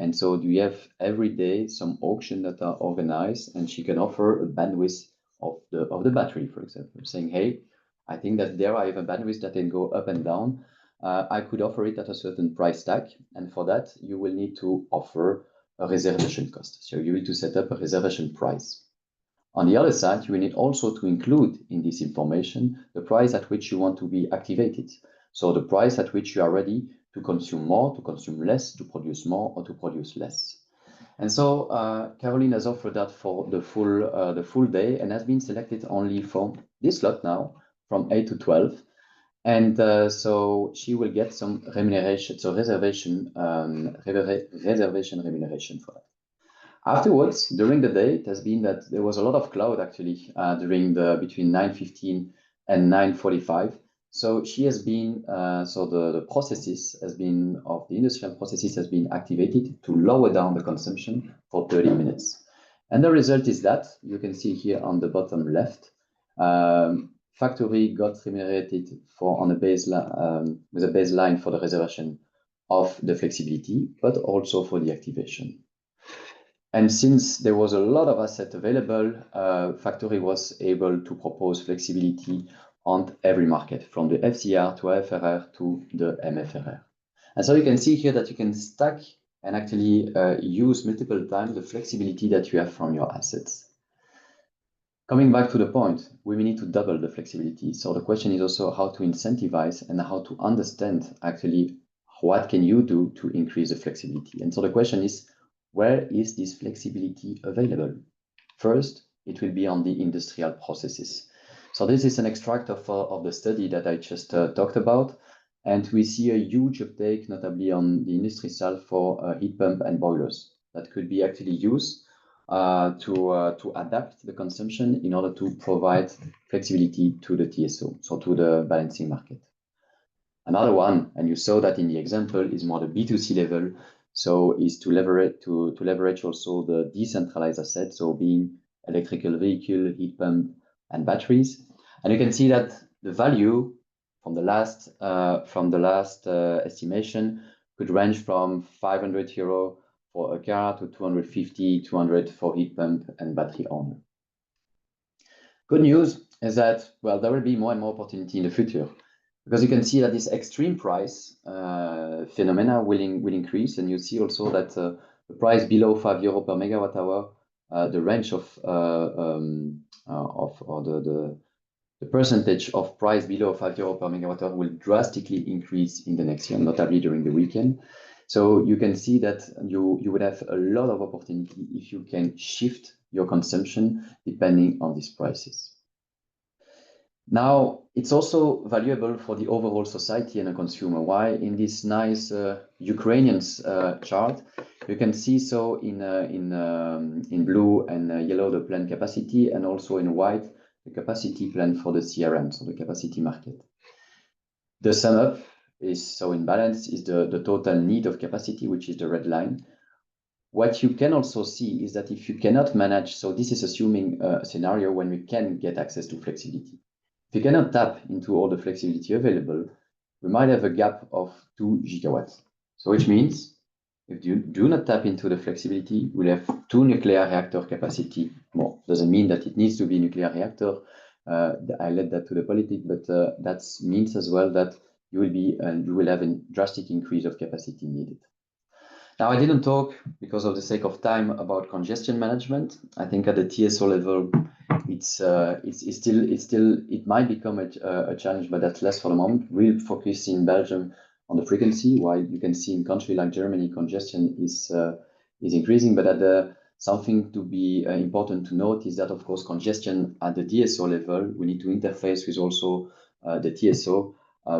And so you have every day some auction that are organized, and she can offer a bandwidth of the battery, for example, saying, hey, I think that there I have a bandwidth that can go up and down. I could offer it at a certain price tag, and for that you will need to offer a reservation cost. So you need to set up a reservation price. On the other side, you will need also to include in this information the price at which you want to be activated. So the price at which you are ready to consume more, to consume less, to produce more, or to produce less. And so Caroline has offered that for the full day, and has been selected only for this slot now, from 8 to 12. And so she will get some remuneration, so reservation remuneration for that. Afterwards, during the day, it has been that there was a lot of cloud actually during between 9:15 and 9:45. So she has been, the processes has been, of the industrial processes has been activated to lower down the consumption for 30 minutes. And the result is that, you can see here on the bottom left, factory got remunerated for on a baseline, with a baseline for the reservation of the flexibility, but also for the activation. And since there was a lot of assets available, factory was able to propose flexibility on every market, from the FCR to AFRR to the MFRR. And so you can see here that you can stack and actually use multiple times the flexibility that you have from your assets. Coming back to the point, we need to double the flexibility. So the question is also how to incentivize and how to understand actually what can you do to increase the flexibility. And so the question is, where is this flexibility available? First, it will be on the industrial processes. So this is an extract of the study that I just talked about. And we see a huge uptake, notably on the industry side, for heat pump and boilers that could be actually used to adapt the consumption in order to provide flexibility to the TSO, so to the balancing market. Another one, and you saw that in the example, is more the B2C level. So is to leverage also the decentralized assets, so being electrical vehicle, heat pump, and batteries. And you can see that the value from the last estimation could range from 500 euro for a car to 250, 200 for heat pump and battery owner. Good news is that, well, there will be more and more opportunity in the future, because you can see that this extreme price phenomena will increase, and you see also that the price below 5 euro per megawatt hour, the range of the percentage of price below 5 euro per megawatt hour will drastically increase in the next year, notably during the weekend. So you can see that you would have a lot of opportunity if you can shift your consumption depending on these prices. Now, it's also valuable for the overall society and a consumer. Why? In this nice Ukrainian chart, you can see so in blue and yellow the planned capacity, and also in white the capacity plan for the CRM, so the capacity market. The sum up is, so in balance, is the total need of capacity, which is the red line. What you can also see is that if you cannot manage, so this is assuming a scenario when we can get access to flexibility. If you cannot tap into all the flexibility available, we might have a gap of 2 gigawatts. So which means if you do not tap into the flexibility, we'll have 2 nuclear reactor capacity more. Doesn't mean that it needs to be a nuclear reactor. I let that to the politics, but that means as well that you will have a drastic increase of capacity needed. Now, I didn't talk, because of the sake of time, about congestion management. I think at the TSO level, it might become a challenge, but that's less for the moment. We'll focus in Belgium on the frequency, while you can see in country like Germany, congestion is increasing. But something to be important to note is that, of course, congestion at the DSO level, we need to interface with also the TSO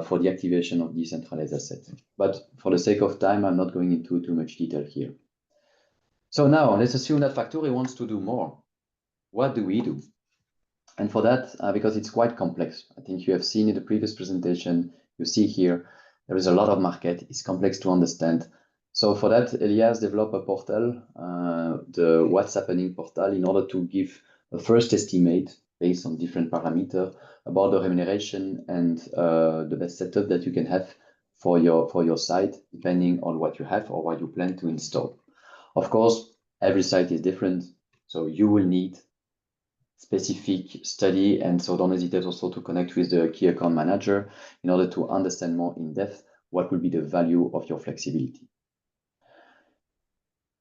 for the activation of decentralized assets. But for the sake of time, I'm not going into too much detail here. So now let's assume that factory wants to do more. What do we do? And for that, because it's quite complex, I think you have seen in the previous presentation, you see here, there is a lot of market, it's complex to understand. So for that, Elias developed a portal, the What's Happening portal, in order to give a first estimate based on different parameters about the remuneration and the best setup that you can have for your site, depending on what you have or what you plan to install. Of course, every site is different, so you will need specific study, and so don't hesitate also to connect with the key account manager in order to understand more in depth what will be the value of your flexibility.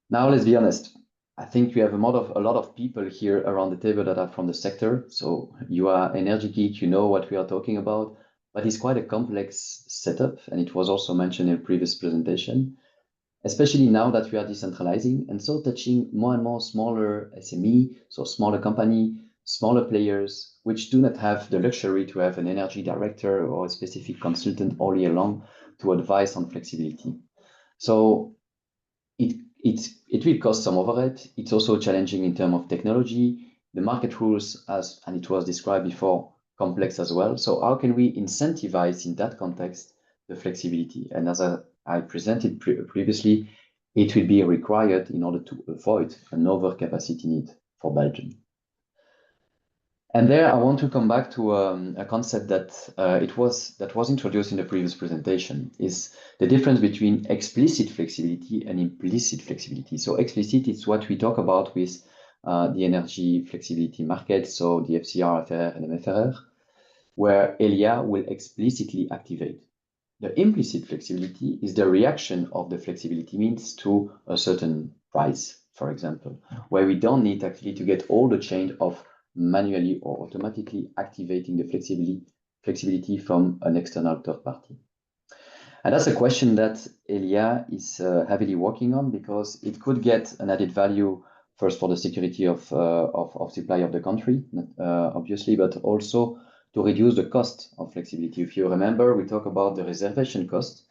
Now, let's be honest. I think we have a lot of people here around the table that are from the sector. So you are energy geek, you know what we are talking about, but it's quite a complex setup. And it was also mentioned in a previous presentation, especially now that we are decentralizing and so touching more and more smaller SME, so smaller company, smaller players, which do not have the luxury to have an energy director or a specific consultant all year long to advise on flexibility. So it will cost some overhead. It's also challenging in terms of technology. The market rules, and it was described before, complex as well. So how can we incentivize in that context the flexibility? And as I presented previously, it will be required in order to avoid an overcapacity need for Belgium. And there I want to come back to a concept that was introduced in the previous presentation, is the difference between explicit flexibility and implicit flexibility. So explicit is what we talk about with the energy flexibility market, so the FCR, FRR, and MFRR, where Elia will explicitly activate. The implicit flexibility is the reaction of the flexibility means to a certain price, for example, where we don't need actually to get all the change of manually or automatically activating the flexibility from an external third party. And that's a question that Elia is heavily working on, because it could get an added value first for the security of supply of the country, obviously, but also to reduce the cost of flexibility. If you remember, we talk about the reservation cost,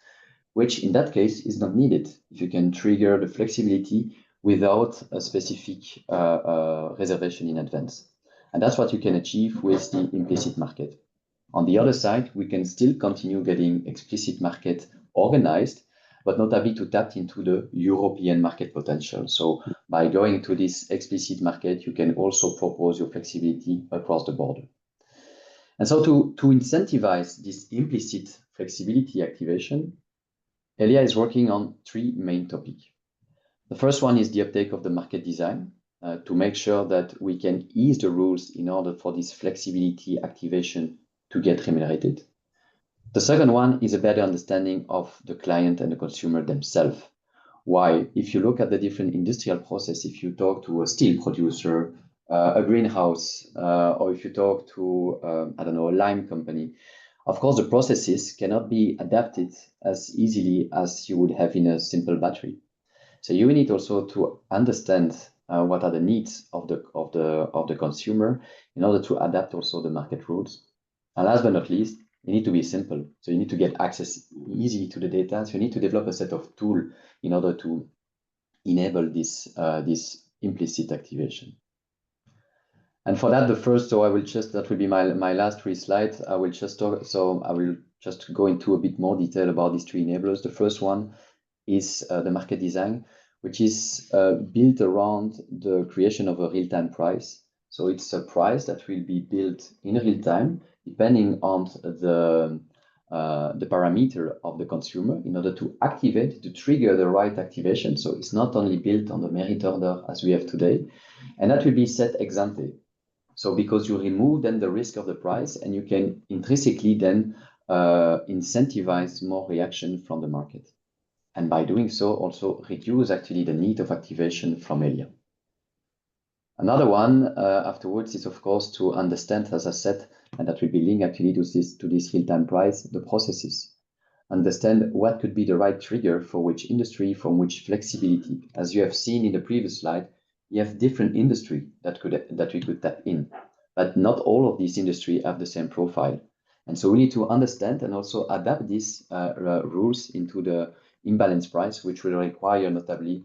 which in that case is not needed if you can trigger the flexibility without a specific reservation in advance. And that's what you can achieve with the implicit market. On the other side, we can still continue getting explicit market organized, but notably to tap into the European market potential. So by going to this explicit market, you can also propose your flexibility across the border. And so to incentivize this implicit flexibility activation, Elia is working on three main topics. The first one is the uptake of the market design, to make sure that we can ease the rules in order for this flexibility activation to get remunerated. The second one is a better understanding of the client and the consumer themselves. Why? If you look at the different industrial process, if you talk to a steel producer, a greenhouse, or if you talk to, I don't know, a lime company, of course, the processes cannot be adapted as easily as you would have in a simple battery. So you need also to understand what are the needs of the consumer in order to adapt also the market rules. And last but not least, you need to be simple. So you need to get access easily to the data. So you need to develop a set of tools in order to enable this implicit activation. And for that, that will be my last three slides. I will just go into a bit more detail about these three enablers. The first one is the market design, which is built around the creation of a real-time price. So it's a price that will be built in real time, depending on the parameter of the consumer, in order to trigger the right activation. So it's not only built on the merit order as we have today, and that will be set ex ante. So because you remove then the risk of the price, and you can intrinsically then incentivize more reaction from the market. And by doing so, also reduce actually the need of activation from Elia. Another one afterwards is, of course, to understand, as I said, and that will be linked actually to this real-time price, the processes. Understand what could be the right trigger for which industry, from which flexibility. As you have seen in the previous slide, you have different industry that we could tap in, but not all of these industry have the same profile. And so we need to understand and also adapt these rules into the imbalance price, which will require notably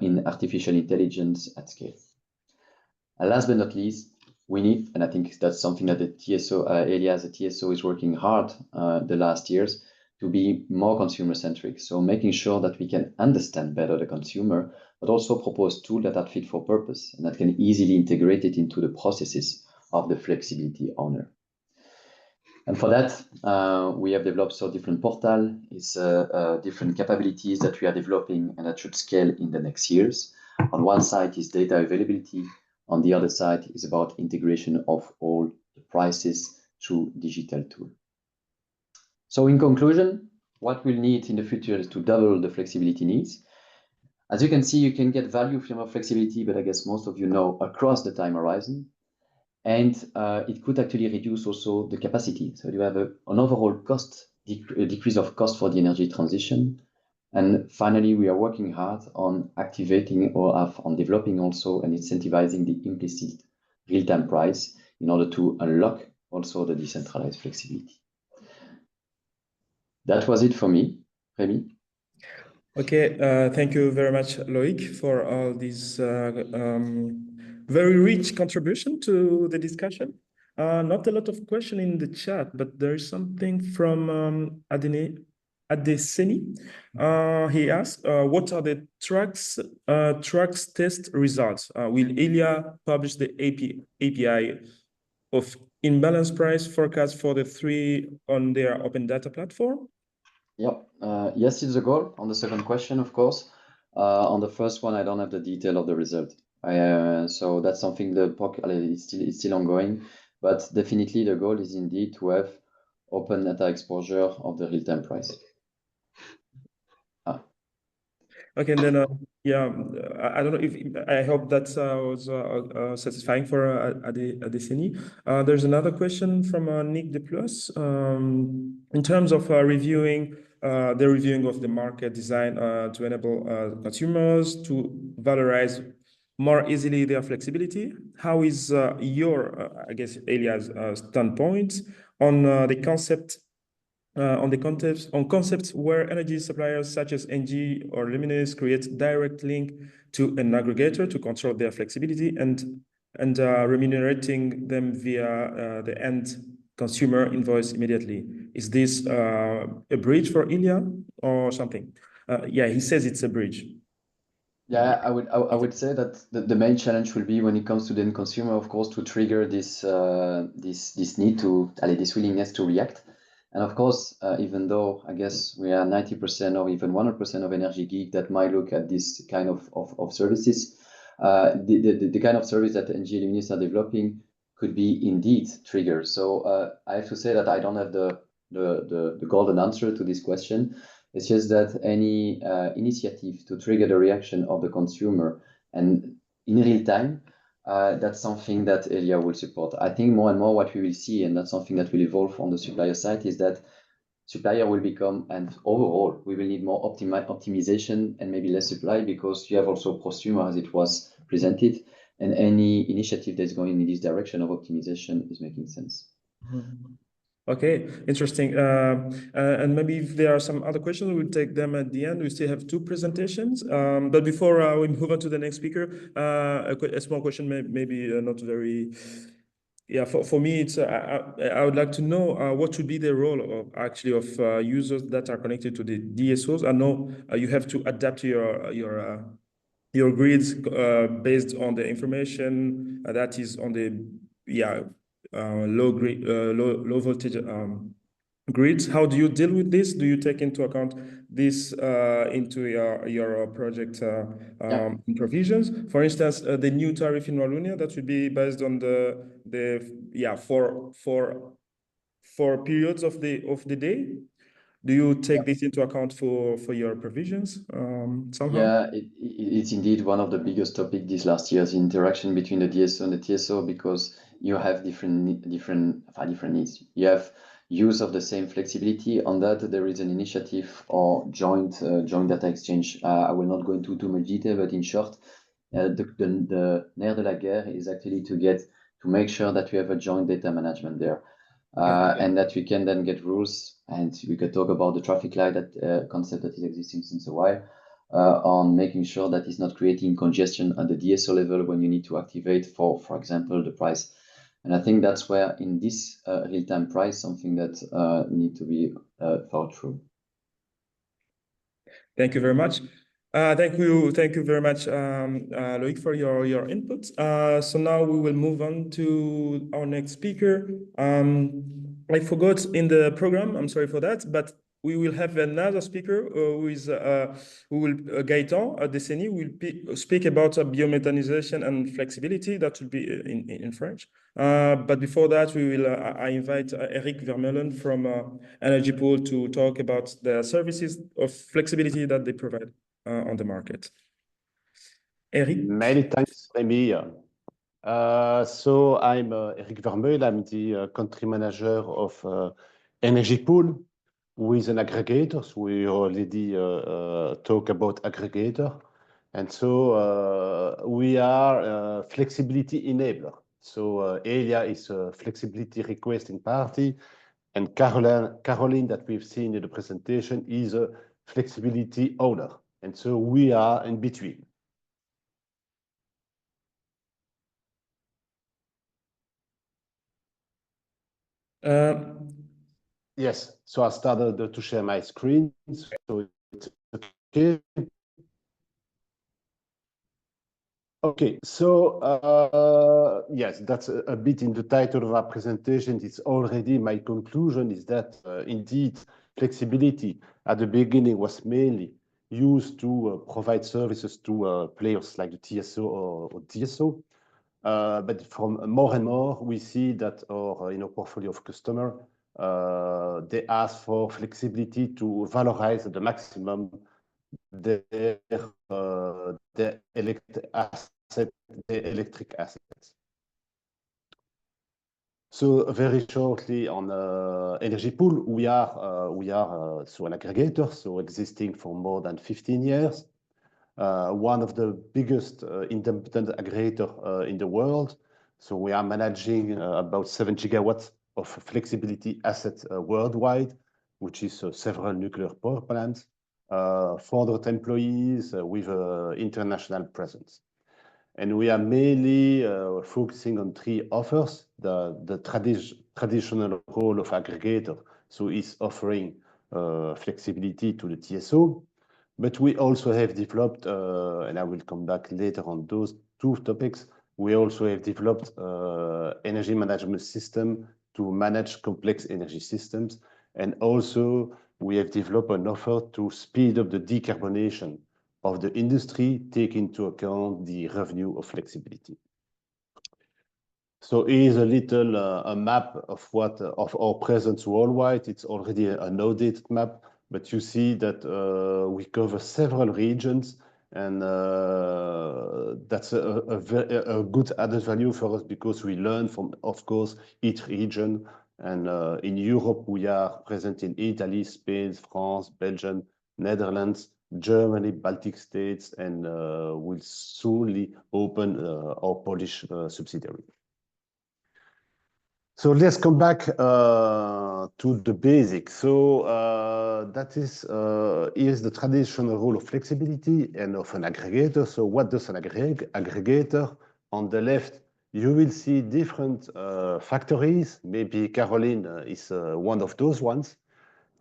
in artificial intelligence at scale. And last but not least, we need, and I think that's something that the TSO, Elia as a TSO is working hard the last years, to be more consumer-centric. So making sure that we can understand better the consumer, but also propose tools that are fit for purpose and that can easily integrate it into the processes of the flexibility owner. And for that, we have developed so different portal. It's different capabilities that we are developing and that should scale in the next years. On one side is data availability. On the other side is about integration of all the prices through digital tool. So in conclusion, what we'll need in the future is to double the flexibility needs. As you can see, you can get value from your flexibility, but I guess most of you know across the time horizon. And it could actually reduce also the capacity. So you have an overall cost, decrease of cost for the energy transition. And finally, we are working hard on activating or on developing also and incentivizing the implicit real-time price in order to unlock also the decentralized flexibility. That was it for me, Rémi. Okay, thank you very much, Loïc, for all these very rich contribution to the discussion. Not a lot of question in the chat, but there is something from Adeseni. He asked, what are the tracks test results? Will Elia publish the API of imbalance price forecast for the 3 on their open data platform? Yep. Yes, it's a goal. On the second question, of course. On the first one, I don't have the detail of the result. So that's something it's still ongoing, but definitely the goal is indeed to have open data exposure of the real-time price. Okay, and then yeah, I don't know if I hope that was satisfying for Adesini. There's another question from Nick De Plus. In terms of reviewing of the market design to enable consumers to valorize more easily their flexibility, how is your, I guess, Elia's standpoint on the concept? On concepts where energy suppliers such as ENGIE or Luminous create direct link to an aggregator to control their flexibility and remunerating them via the end consumer invoice immediately. Is this a bridge for Ilya or something? Yeah, he says it's a bridge. Yeah, I would say that the main challenge will be when it comes to the end consumer, of course, to trigger this need to, this willingness to react. And of course, even though I guess we are 90% or even 100% of energy geek that might look at this kind of services, the kind of service that ENGIE Luminous are developing could be indeed triggered. So I have to say that I don't have the golden answer to this question. It's just that any initiative to trigger the reaction of the consumer and in real time, that's something that Elia will support. I think more and more what we will see, and that's something that will evolve on the supplier side, is that supplier will become, and overall, we will need more optimization and maybe less supply, because you have also prosumer as it was presented, and any initiative that's going in this direction of optimization is making sense. Mm-hmm. Okay, interesting. And maybe if there are some other questions, we'll take them at the end. We still have 2 presentations. But before we move on to the next speaker, a small question, maybe not very. Yeah, for me, it's I would like to know what should be the role of users that are connected to the DSOs. I know you have to adapt your grids based on the information that is on the low voltage grids. How do you deal with this? Do you take into account this into your project provisions? For instance, the new tariff in Wallonia that would be based on four periods of the day. Do you take this into account for your provisions somehow? Yeah, it's indeed one of the biggest topics these last years, the interaction between the DSO and the TSO, because you have different needs. You have use of the same flexibility. On that, there is an initiative or joint data exchange. I will not go into too much detail, but in short, the nerf de la guerre is actually to make sure that we have a joint data management there. And that we can then get rules, and we could talk about the traffic light concept that is existing since a while, on making sure that it's not creating congestion at the DSO level when you need to activate for example, the price. And I think that's where in this real-time price, something that need to be thought through. Thank you very much. Thank you very much, Loic, for your input. So now we will move on to our next speaker. I forgot in the program, I'm sorry for that, but we will have another speaker Gaëtan Desseny will speak about biomethanization and flexibility. That will be in French. But before that, I invite Eric Vermeulen from Energy Pool to talk about the services of flexibility that they provide on the market. Eric? Many thanks, Remy. So I'm Eric Vermeulen. I'm the country manager of Energy Pool, who is an aggregator. So we already talk about aggregator. And so we are a flexibility enabler. So Elia is a flexibility requesting party, and Caroline that we've seen in the presentation is a flexibility owner. And so we are in between. Yes, so I started to share my screen, so it's okay. Okay, so yes, that's a bit in the title of our presentation. It's already my conclusion is that indeed flexibility at the beginning was mainly used to provide services to players like the TSO or DSO. But from more and more, we see that in our portfolio of customer, they ask for flexibility to valorize the maximum their electric assets. So very shortly on Energy Pool, we are so an aggregator, so existing for more than 15 years. One of the biggest independent aggregator in the world. So we are managing about 7 gigawatts of flexibility assets worldwide, which is several nuclear power plants, 400 employees with international presence. And we are mainly focusing on 3 offers. The traditional role of aggregator, so is offering flexibility to the TSO. But we also have developed, and I will come back later on those 2 topics, we also have developed energy management system to manage complex energy systems. And also we have developed an offer to speed up the decarbonation of the industry, taking into account the revenue of flexibility. So here's a little a map of our presence worldwide. It's already an outdated map, but you see that we cover several regions, and that's a good added value for us because we learn from, of course, each region. And in Europe, we are present in Italy, Spain, France, Belgium, Netherlands, Germany, Baltic states, and we'll soon open our Polish subsidiary. So let's come back to the basics. So that is here's the traditional role of flexibility and of an aggregator. So what does an aggregator? On the left, you will see different factories. Maybe Caroline is one of those ones.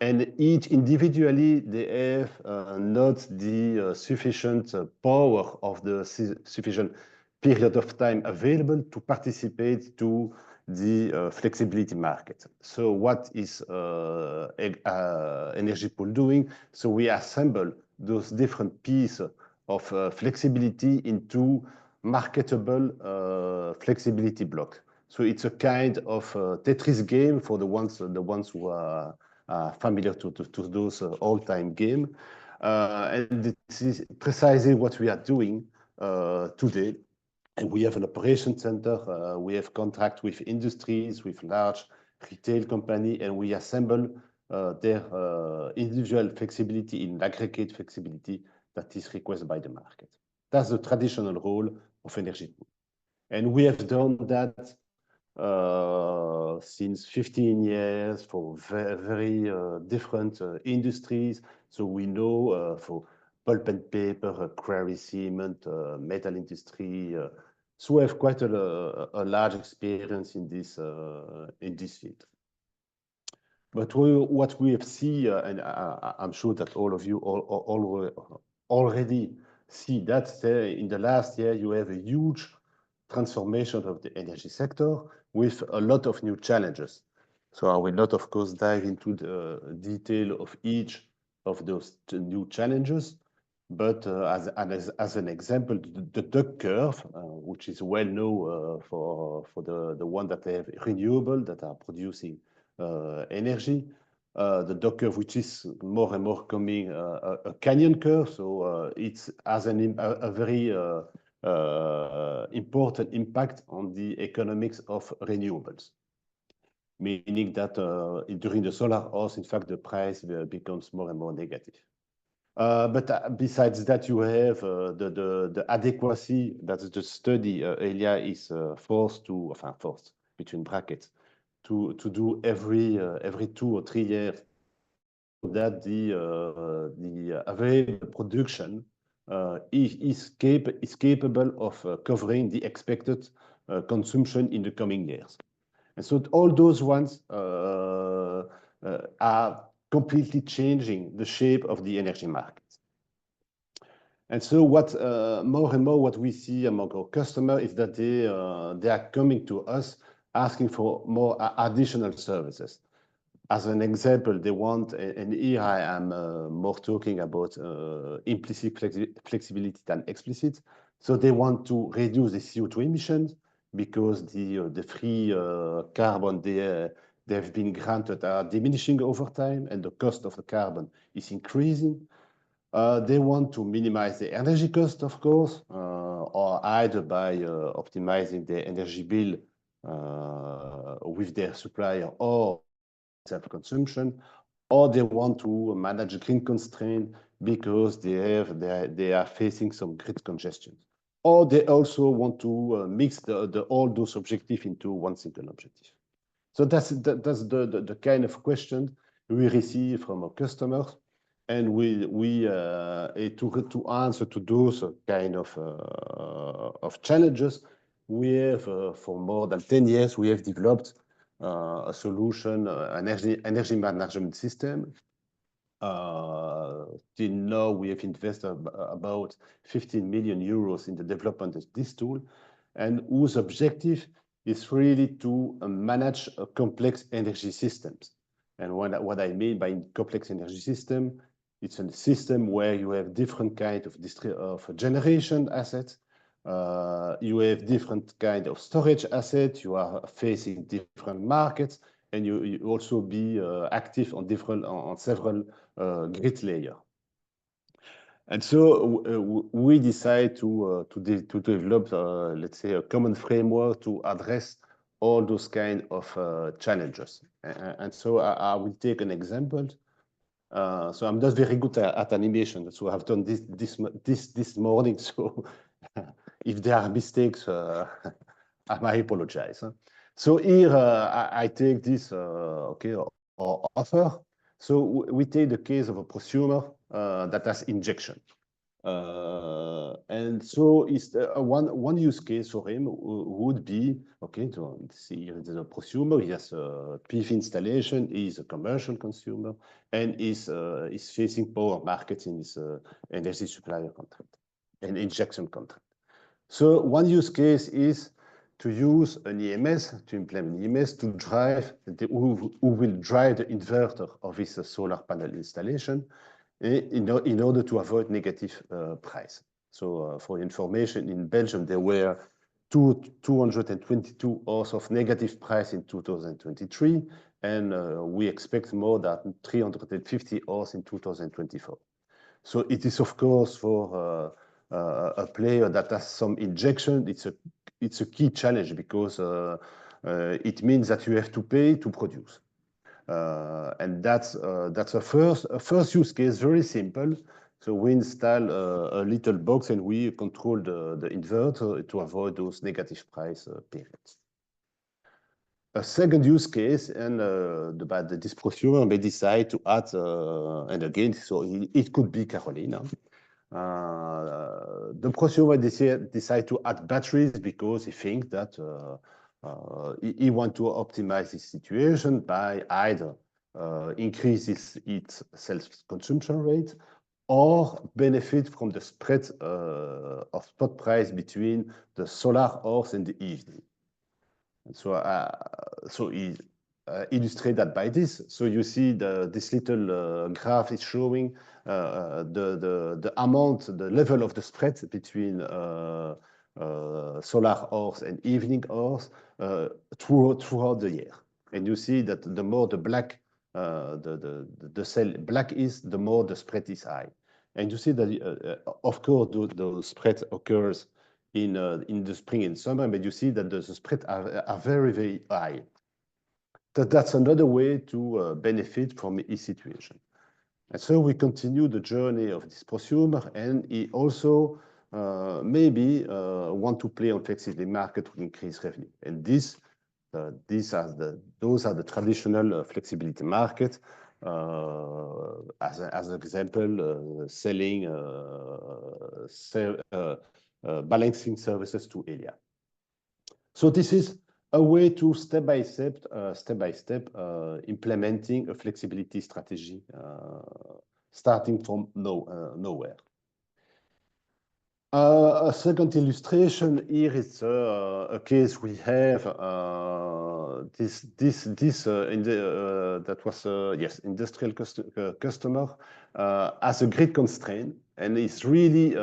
And each individually, they have not the sufficient power of the sufficient period of time available to participate to the flexibility market. So what is Energy Pool doing? So we assemble those different pieces of flexibility into marketable flexibility block. So it's a kind of Tetris game for the ones who are familiar to those all-time game. And this is precisely what we are doing today. And we have an operation center. We have contract with industries, with large retail company, and we assemble their individual flexibility in aggregate flexibility that is requested by the market. That's the traditional role of Energy Pool. And we have done that since 15 years for very different industries. So we know for pulp and paper, quarry, cement, metal industry. So we have quite a large experience in this field. But what we have seen, and I'm sure that all of you already see that in the last year you have a huge transformation of the energy sector with a lot of new challenges. So I will not, of course, dive into the detail of each of those new challenges, but as an example, the duck curve, which is well known for the one that they have renewable that are producing energy. The duck curve, which is more and more coming a canyon curve, so it's has a very important impact on the economics of renewables, meaning that during the solar house, in fact, the price becomes more and more negative. But besides that, you have the adequacy. That's the study Elia is forced between brackets to do every 2 or 3 years, that the available production is capable of covering the expected consumption in the coming years. And so all those ones are completely changing the shape of the energy market. And so what more and more what we see among our customers is that they are coming to us asking for more additional services. As an example, they want, and here I am more talking about implicit flexibility than explicit. So they want to reduce the CO2 emissions because the free carbon they've been granted are diminishing over time, and the cost of the carbon is increasing. They want to minimize the energy cost, of course, or either by optimizing their energy bill with their supplier or self-consumption, or they want to manage green constraint because they are facing some grid congestion, or they also want to mix all those objectives into one single objective. So that's the kind of question we receive from our customers, and to answer to those kind of challenges, we have for more than 10 years we have developed a solution, an energy management system. Till now, we have invested about 15 million euros in the development of this tool, and whose objective is really to manage complex energy systems. And what I mean by complex energy system, it's a system where you have different kinds of generation assets. You have different kind of storage assets. You are facing different markets, and you also be active on several grid layers. And so we decide to develop, let's say, a common framework to address all those kind of challenges. And so I will take an example. So I'm not very good at animation, so I've done this morning. So if there are mistakes, I apologize. So here I take this or offer. So we take the case of a prosumer that has injection, and so one use case for him would be to see if there's a prosumer. He has a PV installation. He's a commercial consumer and is facing power markets in his energy supplier contract and injection contract. So one use case is to use an EMS, to implement an EMS to drive who will drive the inverter of his solar panel installation in order to avoid negative price. So for information, in Belgium, there were 222 hours of negative price in 2023, and we expect more than 350 hours in 2024. So it is, of course, for a player that has some injection, it's a key challenge because it means that you have to pay to produce. And that's a first use case, very simple. So we install a little box and we control the inverter to avoid those negative price periods. A second use case, and this prosumer may decide to add, and again, so it could be Carolina. The prosumer decide to add batteries because he thinks that he wants to optimize his situation by either increase its self-consumption rate or benefit from the spread of spot price between the solar hours and the evening. And so, illustrate that by this. So you see this little graph is showing the amount, the level of the spread between solar hours and evening hours throughout the year. And you see that the more the black, the cell black is, the more the spread is high. And you see that, of course, the spread occurs in the spring and summer, but you see that the spread are very, very high. That's another way to benefit from his situation. And so we continue the journey of this prosumer, and he also maybe want to play on flexibility market to increase revenue. And those are the traditional flexibility market. As an example, selling balancing services to Elia. So this is a way to step by step implementing a flexibility strategy, starting from nowhere. A second illustration here is a case we have. That was industrial customer as a grid constraint, and it's really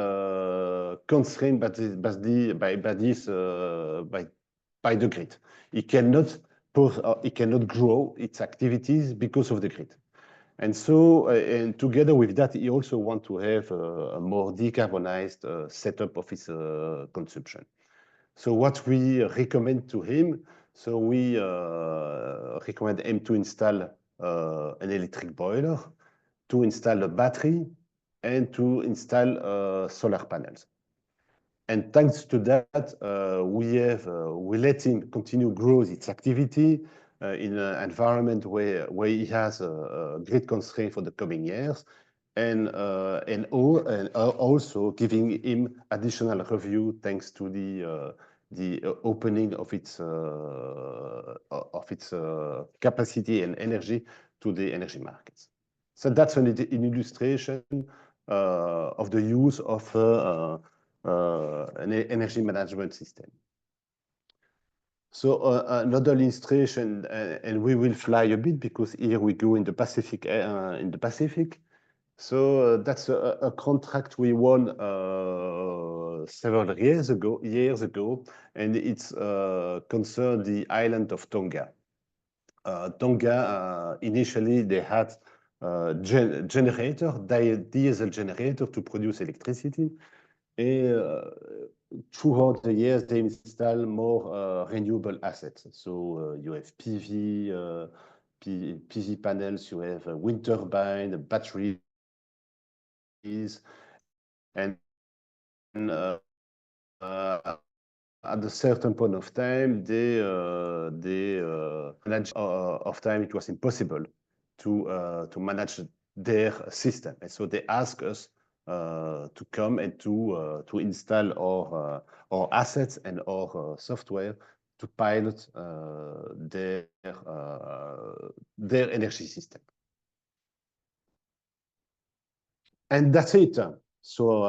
constrained by the grid. It cannot grow its activities because of the grid. And so, and together with that, he also wants to have a more decarbonized setup of his consumption. So what we recommend to him, so we recommend him to install an electric boiler, to install a battery, and to install solar panels. And thanks to that, we let him continue grow its activity in an environment where he has a grid constraint for the coming years, and also giving him additional revenue thanks to the opening of its capacity and energy to the energy markets. So that's an illustration of the use of an energy management system. So another illustration, and we will fly a bit because here we go in the Pacific. So that's a contract we won several years ago, and it's concerned the island of Tonga. Tonga, initially they had diesel generator to produce electricity. Throughout the years, they install more renewable assets. So you have PV panels, you have a wind turbine, batteries, and at a certain point of time, it was impossible to manage their system, and so they asked us to come and to install our assets and our software to pilot their energy system. And that's it. So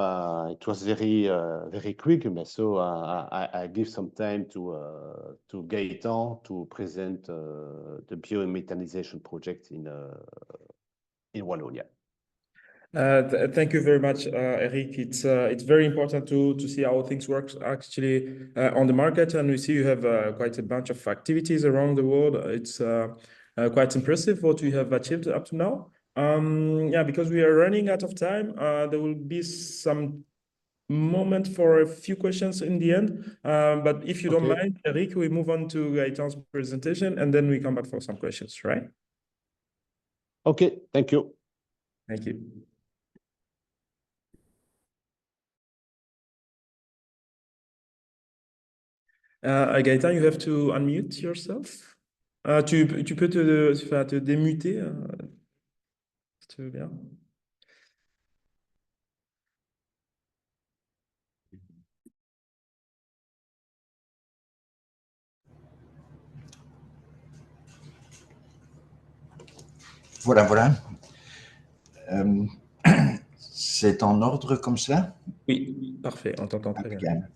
it was very quick. So I give some time to Gaëtan to present the biomethanization project in Wallonia. Thank you very much, Eric. It's very important to see how things work actually on the market, and we see you have quite a bunch of activities around the world. It's quite impressive what you have achieved up to now. Yeah, because we are running out of time, there will be some moment for a few questions in the end. But if you don't mind, Eric, we move on to Gaëtan's presentation, and then we come back for some questions, right? Okay, thank you. Thank you. Gaëtan, you have to unmute yourself. Tu peux te démuter, si tu veux bien. Voilà. C'est en ordre comme cela? Oui, parfait, on t'entend très bien. Impeccable.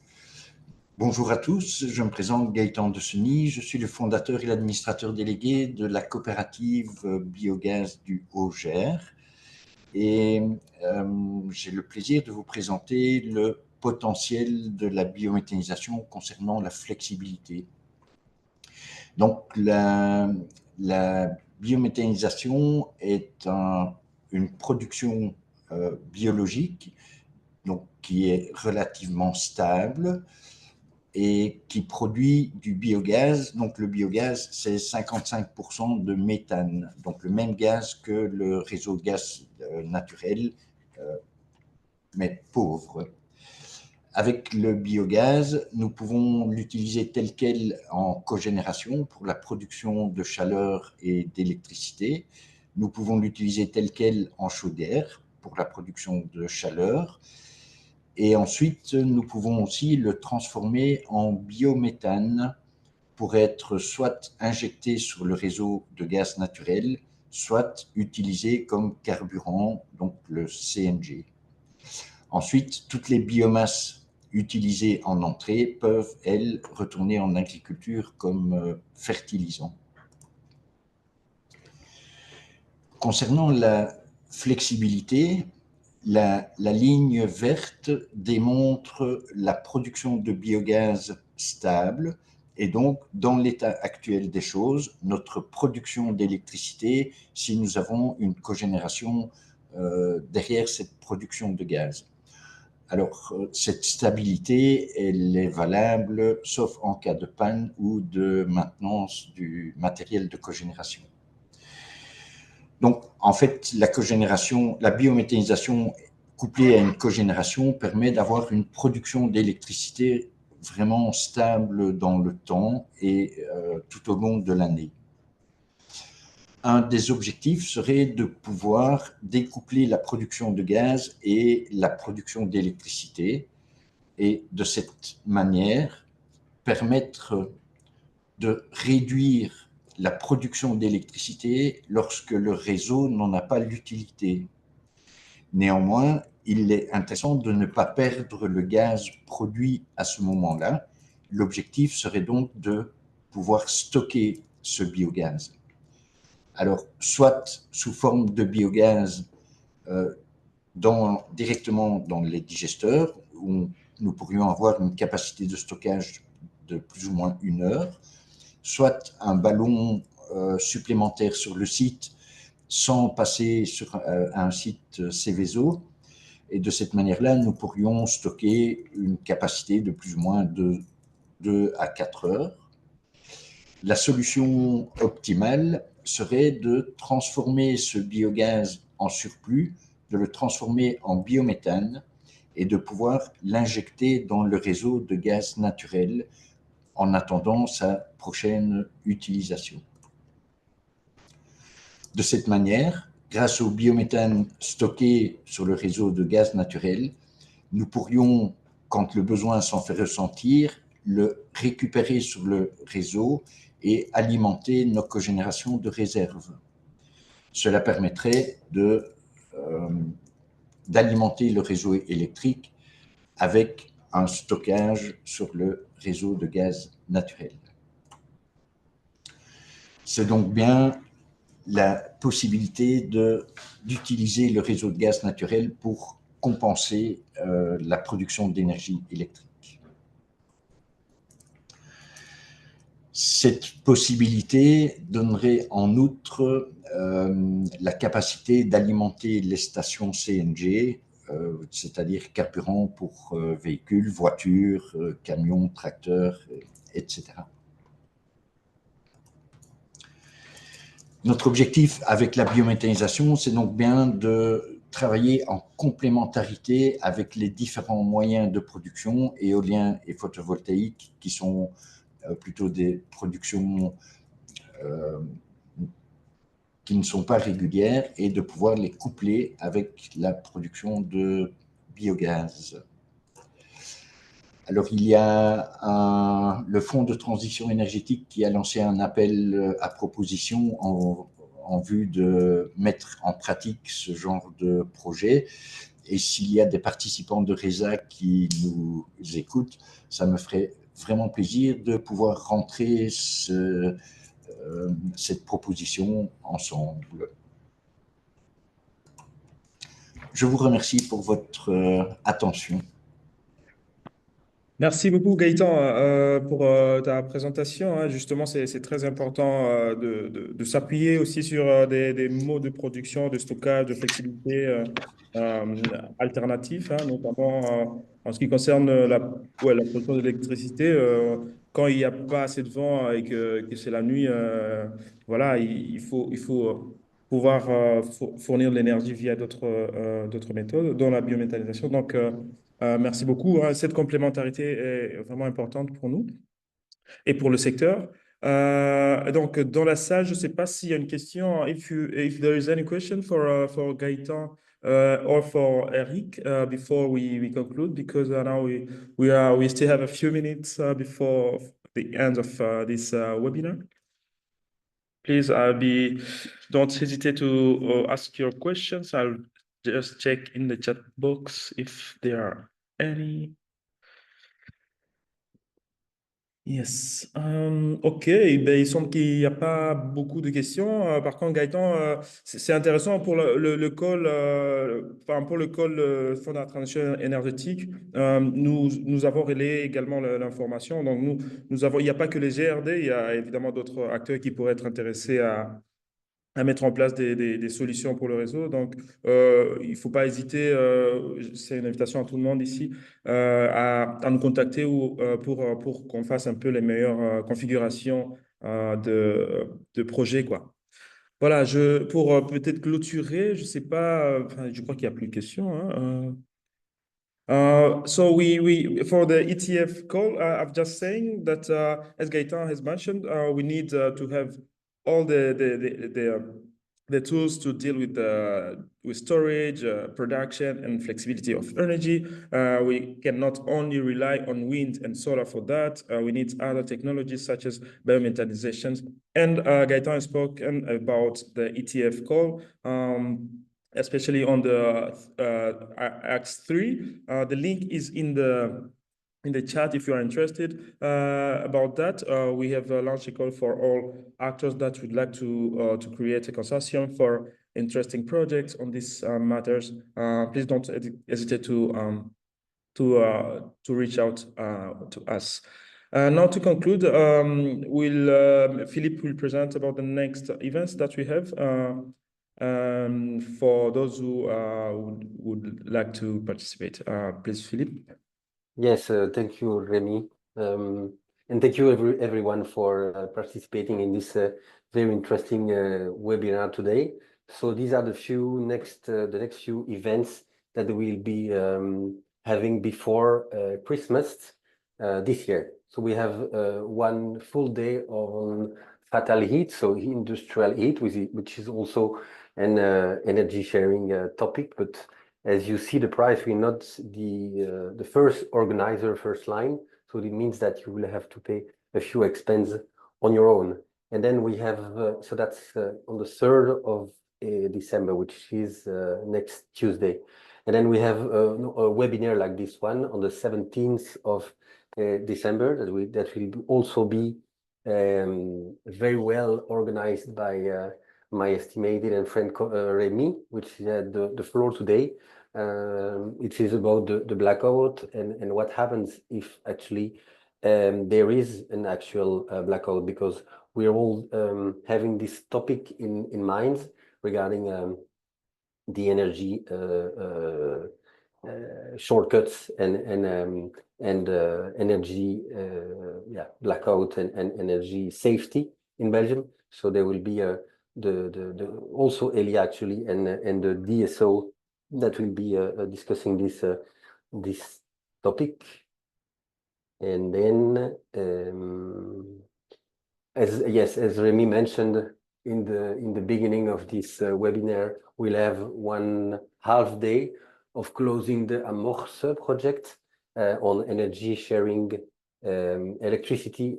Bonjour à tous, je me présente Gaëtan de Seny, je suis le fondateur et l'administrateur délégué de la coopérative biogaz du Haut-Gers et j'ai le plaisir de vous présenter le potentiel de la biométhanisation concernant la flexibilité. Donc la biométhanisation est une production biologique donc, qui est relativement stable et qui produit du biogaz. Donc, le biogaz, c'est 55% de méthane, donc le même gaz que le réseau de gaz naturel, mais pauvre. Avec le biogaz, nous pouvons l'utiliser tel quel en cogénération pour la production de chaleur et d'électricité. Nous pouvons l'utiliser tel quel en chaudière pour la production de chaleur. Et ensuite, nous pouvons aussi le transformer en biométhane pour être soit injecté sur le réseau de gaz naturel, soit utilisé comme carburant, donc le CNG. Ensuite, toutes les biomasses utilisées en entrée peuvent, elles, retourner en agriculture comme fertilisant. Concernant la flexibilité, la ligne verte démontre la production de biogaz stable et donc, dans l'état actuel des choses, notre production d'électricité si nous avons une cogénération derrière cette production de gaz. Alors, cette stabilité, elle est valable sauf en cas de panne ou de maintenance du matériel de cogénération. Donc, en fait, la biométhanisation couplée à une cogénération permet d'avoir une production d'électricité vraiment stable dans le temps et tout au long de l'année. Un des objectifs serait de pouvoir découpler la production de gaz et la production d'électricité et de cette manière permettre de réduire la production d'électricité lorsque le réseau n'en a pas l'utilité. Néanmoins, il est intéressant de ne pas perdre le gaz produit à ce moment-là. L'objectif serait donc de pouvoir stocker ce biogaz. Alors, soit sous forme de biogaz directement dans les digesteurs, où nous pourrions avoir une capacité de stockage de plus ou moins 1 heure, soit un ballon supplémentaire sur le site sans passer sur un site Céveso. Et de cette manière-là, nous pourrions stocker une capacité de plus ou moins de 2 à 4 heures. La solution optimale serait de transformer ce biogaz en surplus, de le transformer en biométhane et de pouvoir l'injecter dans le réseau de gaz naturel en attendant sa prochaine utilisation. De cette manière, grâce au biométhane stocké sur le réseau de gaz naturel, nous pourrions, quand le besoin s'en fait ressentir, le récupérer sur le réseau et alimenter nos cogénérations de réserve. Cela permettrait d'alimenter le réseau électrique avec un stockage sur le réseau de gaz naturel. C'est donc bien la possibilité d'utiliser le réseau de gaz naturel pour compenser la production d'énergie électrique. Cette possibilité donnerait en outre la capacité d'alimenter les stations CNG, c'est-à-dire carburant pour véhicules, voitures, camions, tracteurs, etc. Notre objectif avec la biométhanisation, c'est donc bien de travailler en complémentarité avec les différents moyens de production, éolien et photovoltaïque, qui sont plutôt des productions qui ne sont pas régulières, et de pouvoir les coupler avec la production de biogaz. Alors, il y a le Fonds de transition énergétique qui a lancé un appel à proposition en vue de mettre en pratique ce genre de projet. Et s'il y a des participants de RESA qui nous écoutent, ça me ferait vraiment plaisir de pouvoir rentrer cette proposition ensemble. Je vous remercie pour votre attention. Merci beaucoup Gaëtan pour ta présentation. Hein. Justement, c'est très important de s'appuyer aussi sur des modes de production, de stockage, de flexibilité alternatifs, hein, notamment en ce qui concerne la production d'électricité. Quand il n'y a pas assez de vent et que c'est la nuit, voilà, il faut pouvoir fournir de l'énergie via d'autres méthodes, dont la biométhanisation. Donc, merci beaucoup. Hein. Cette complémentarité est vraiment importante pour nous et pour le secteur. Donc, dans la salle, je ne sais pas s'il y a une question. If there is any question for Gaëtan or for Eric before we conclude, because now we still have a few minutes before the end of this webinar. Please don't hesitate to ask your questions. I'll just check in the chat box if there are any. Yes. OK. Ben, il semble qu'il n'y a pas beaucoup de questions. Par contre, Gaëtan, c'est intéressant pour le call, enfin, pour le call Fonds de la transition énergétique. Nous avons relayé également l'information. Donc, il n'y a pas que les GRD, il y a évidemment d'autres acteurs qui pourraient être intéressés à mettre en place des solutions pour le réseau. Donc, il ne faut pas hésiter, c'est une invitation à tout le monde ici, à nous contacter pour qu'on fasse un peu les meilleures configurations de projets, quoi. Voilà, pour peut-être clôturer, je ne sais pas, je crois qu'il n'y a plus de questions. Hein, so for the ETF call, I'm just saying that as Gaëtan has mentioned, we need to have all the tools to deal with storage, production, and flexibility of energy. We cannot only rely on wind and solar for that. We need other technologies such as biomethanization. And Gaëtan has spoken about the ETF call. Especially on the Acts 3. The link is in the chat if you are interested about that. We have launched a call for all actors that would like to create a consortium for interesting projects on these matters. Please don't hesitate to reach out to us. Now to conclude, Philippe will present about the next events that we have. For those who would like to participate. Please, Philippe. Yes, thank you, Remy. And thank you everyone for participating in this very interesting webinar today. So these are the next few events that we'll be having before Christmas this year. So we have one full day on fatal heat, so industrial heat, which is also an energy sharing topic. But as you see the price, we're not the first organizer, first line. So it means that you will have to pay a few expenses on your own. And then we have, so that's on the 3rd of December, which is next Tuesday. And then we have a webinar like this one on the 17th of December that will also be very well organized by my estimated and friend Remy, which had the floor today. It is about the blackout and what happens if actually there is an actual blackout, because we're all having this topic in mind regarding the energy shortcuts and energy blackout and energy safety in Belgium. So there will be also Elia actually and the DSO that will be discussing this topic. And then as Remy mentioned in the beginning of this webinar, we'll have one half day of closing the Amorce project on energy sharing, electricity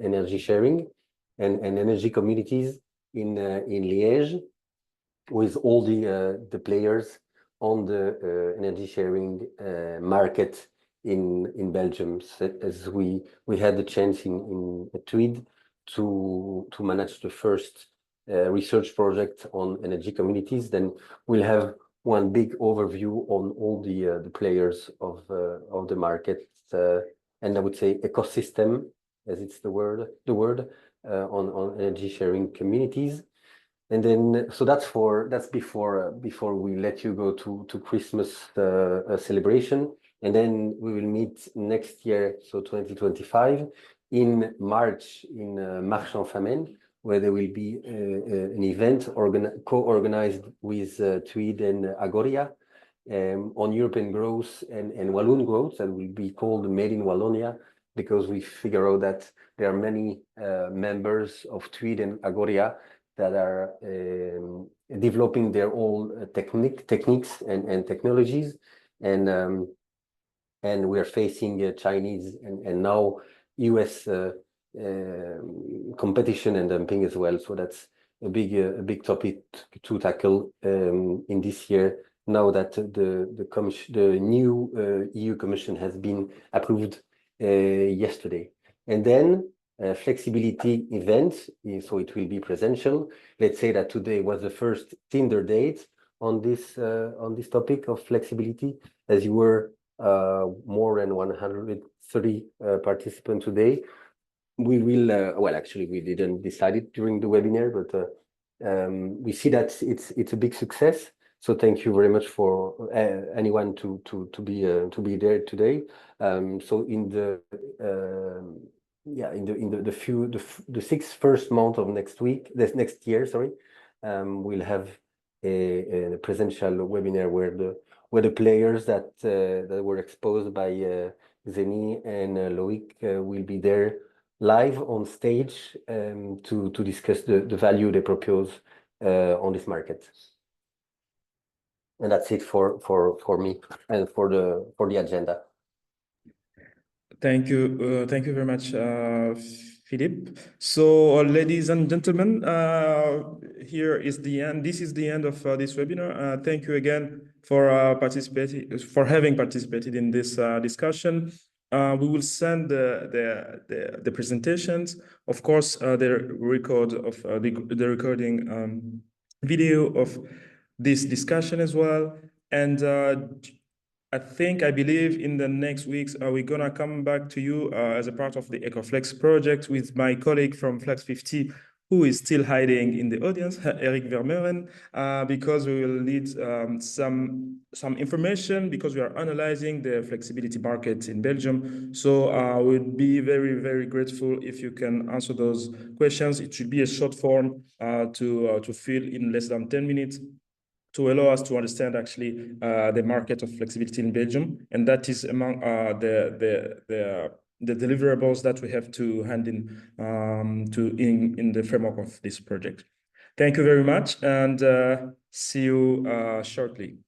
energy sharing and energy communities. in Liège with all the players on the energy sharing market in Belgium. So as we had the chance in Tweed to manage the first research project on energy communities, then we'll have one big overview on all the players of the market, and I would say ecosystem, as it's the word on energy sharing communities. And then so that's before we let you go to Christmas celebration, and then we will meet next year, so 2025, in March in Marche-en-Famenne, where there will be an event co-organized with Tweed and Agoria on European growth and Walloon growth, that will be called Made in Wallonia, because we figure out that there are many members of Tweed and Agoria that are developing their own techniques and technologies, and we are facing Chinese and now US competition and dumping as well. So that's a big topic to tackle in this year, now that the new EU Commission has been approved yesterday. And then flexibility event, so it will be presential. Let's say that today was the first Tinder date on this topic of flexibility, as you were more than 130 participants today. We will, well, actually, we didn't decide it during the webinar, but we see that it's a big success. So thank you very much for anyone to be there today. So in the the 6 first month of next year, sorry, we'll have a presential webinar where the players that were exposed by Zeni and Loic will be there live on stage to discuss the value they propose on this market. And that's it for me and for the agenda. Thank you very much, Philippe. So, ladies and gentlemen, here is the end. This is the end of this webinar. Thank you again for having participated in this discussion. We will send the presentations, of course, the recording video of this discussion as well, and I believe in the next weeks, we're gonna come back to you as a part of the EcoFlex project with my colleague from Flex 50, who is still hiding in the audience, Eric Vermeuren, because we will need some information, because we are analyzing the flexibility market in Belgium. So we'd be very, very grateful if you can answer those questions. It should be a short form to fill in less than 10 minutes. To allow us to understand actually the market of flexibility in Belgium, and that is among the deliverables that we have to hand in the framework of this project. Thank you very much, and see you shortly.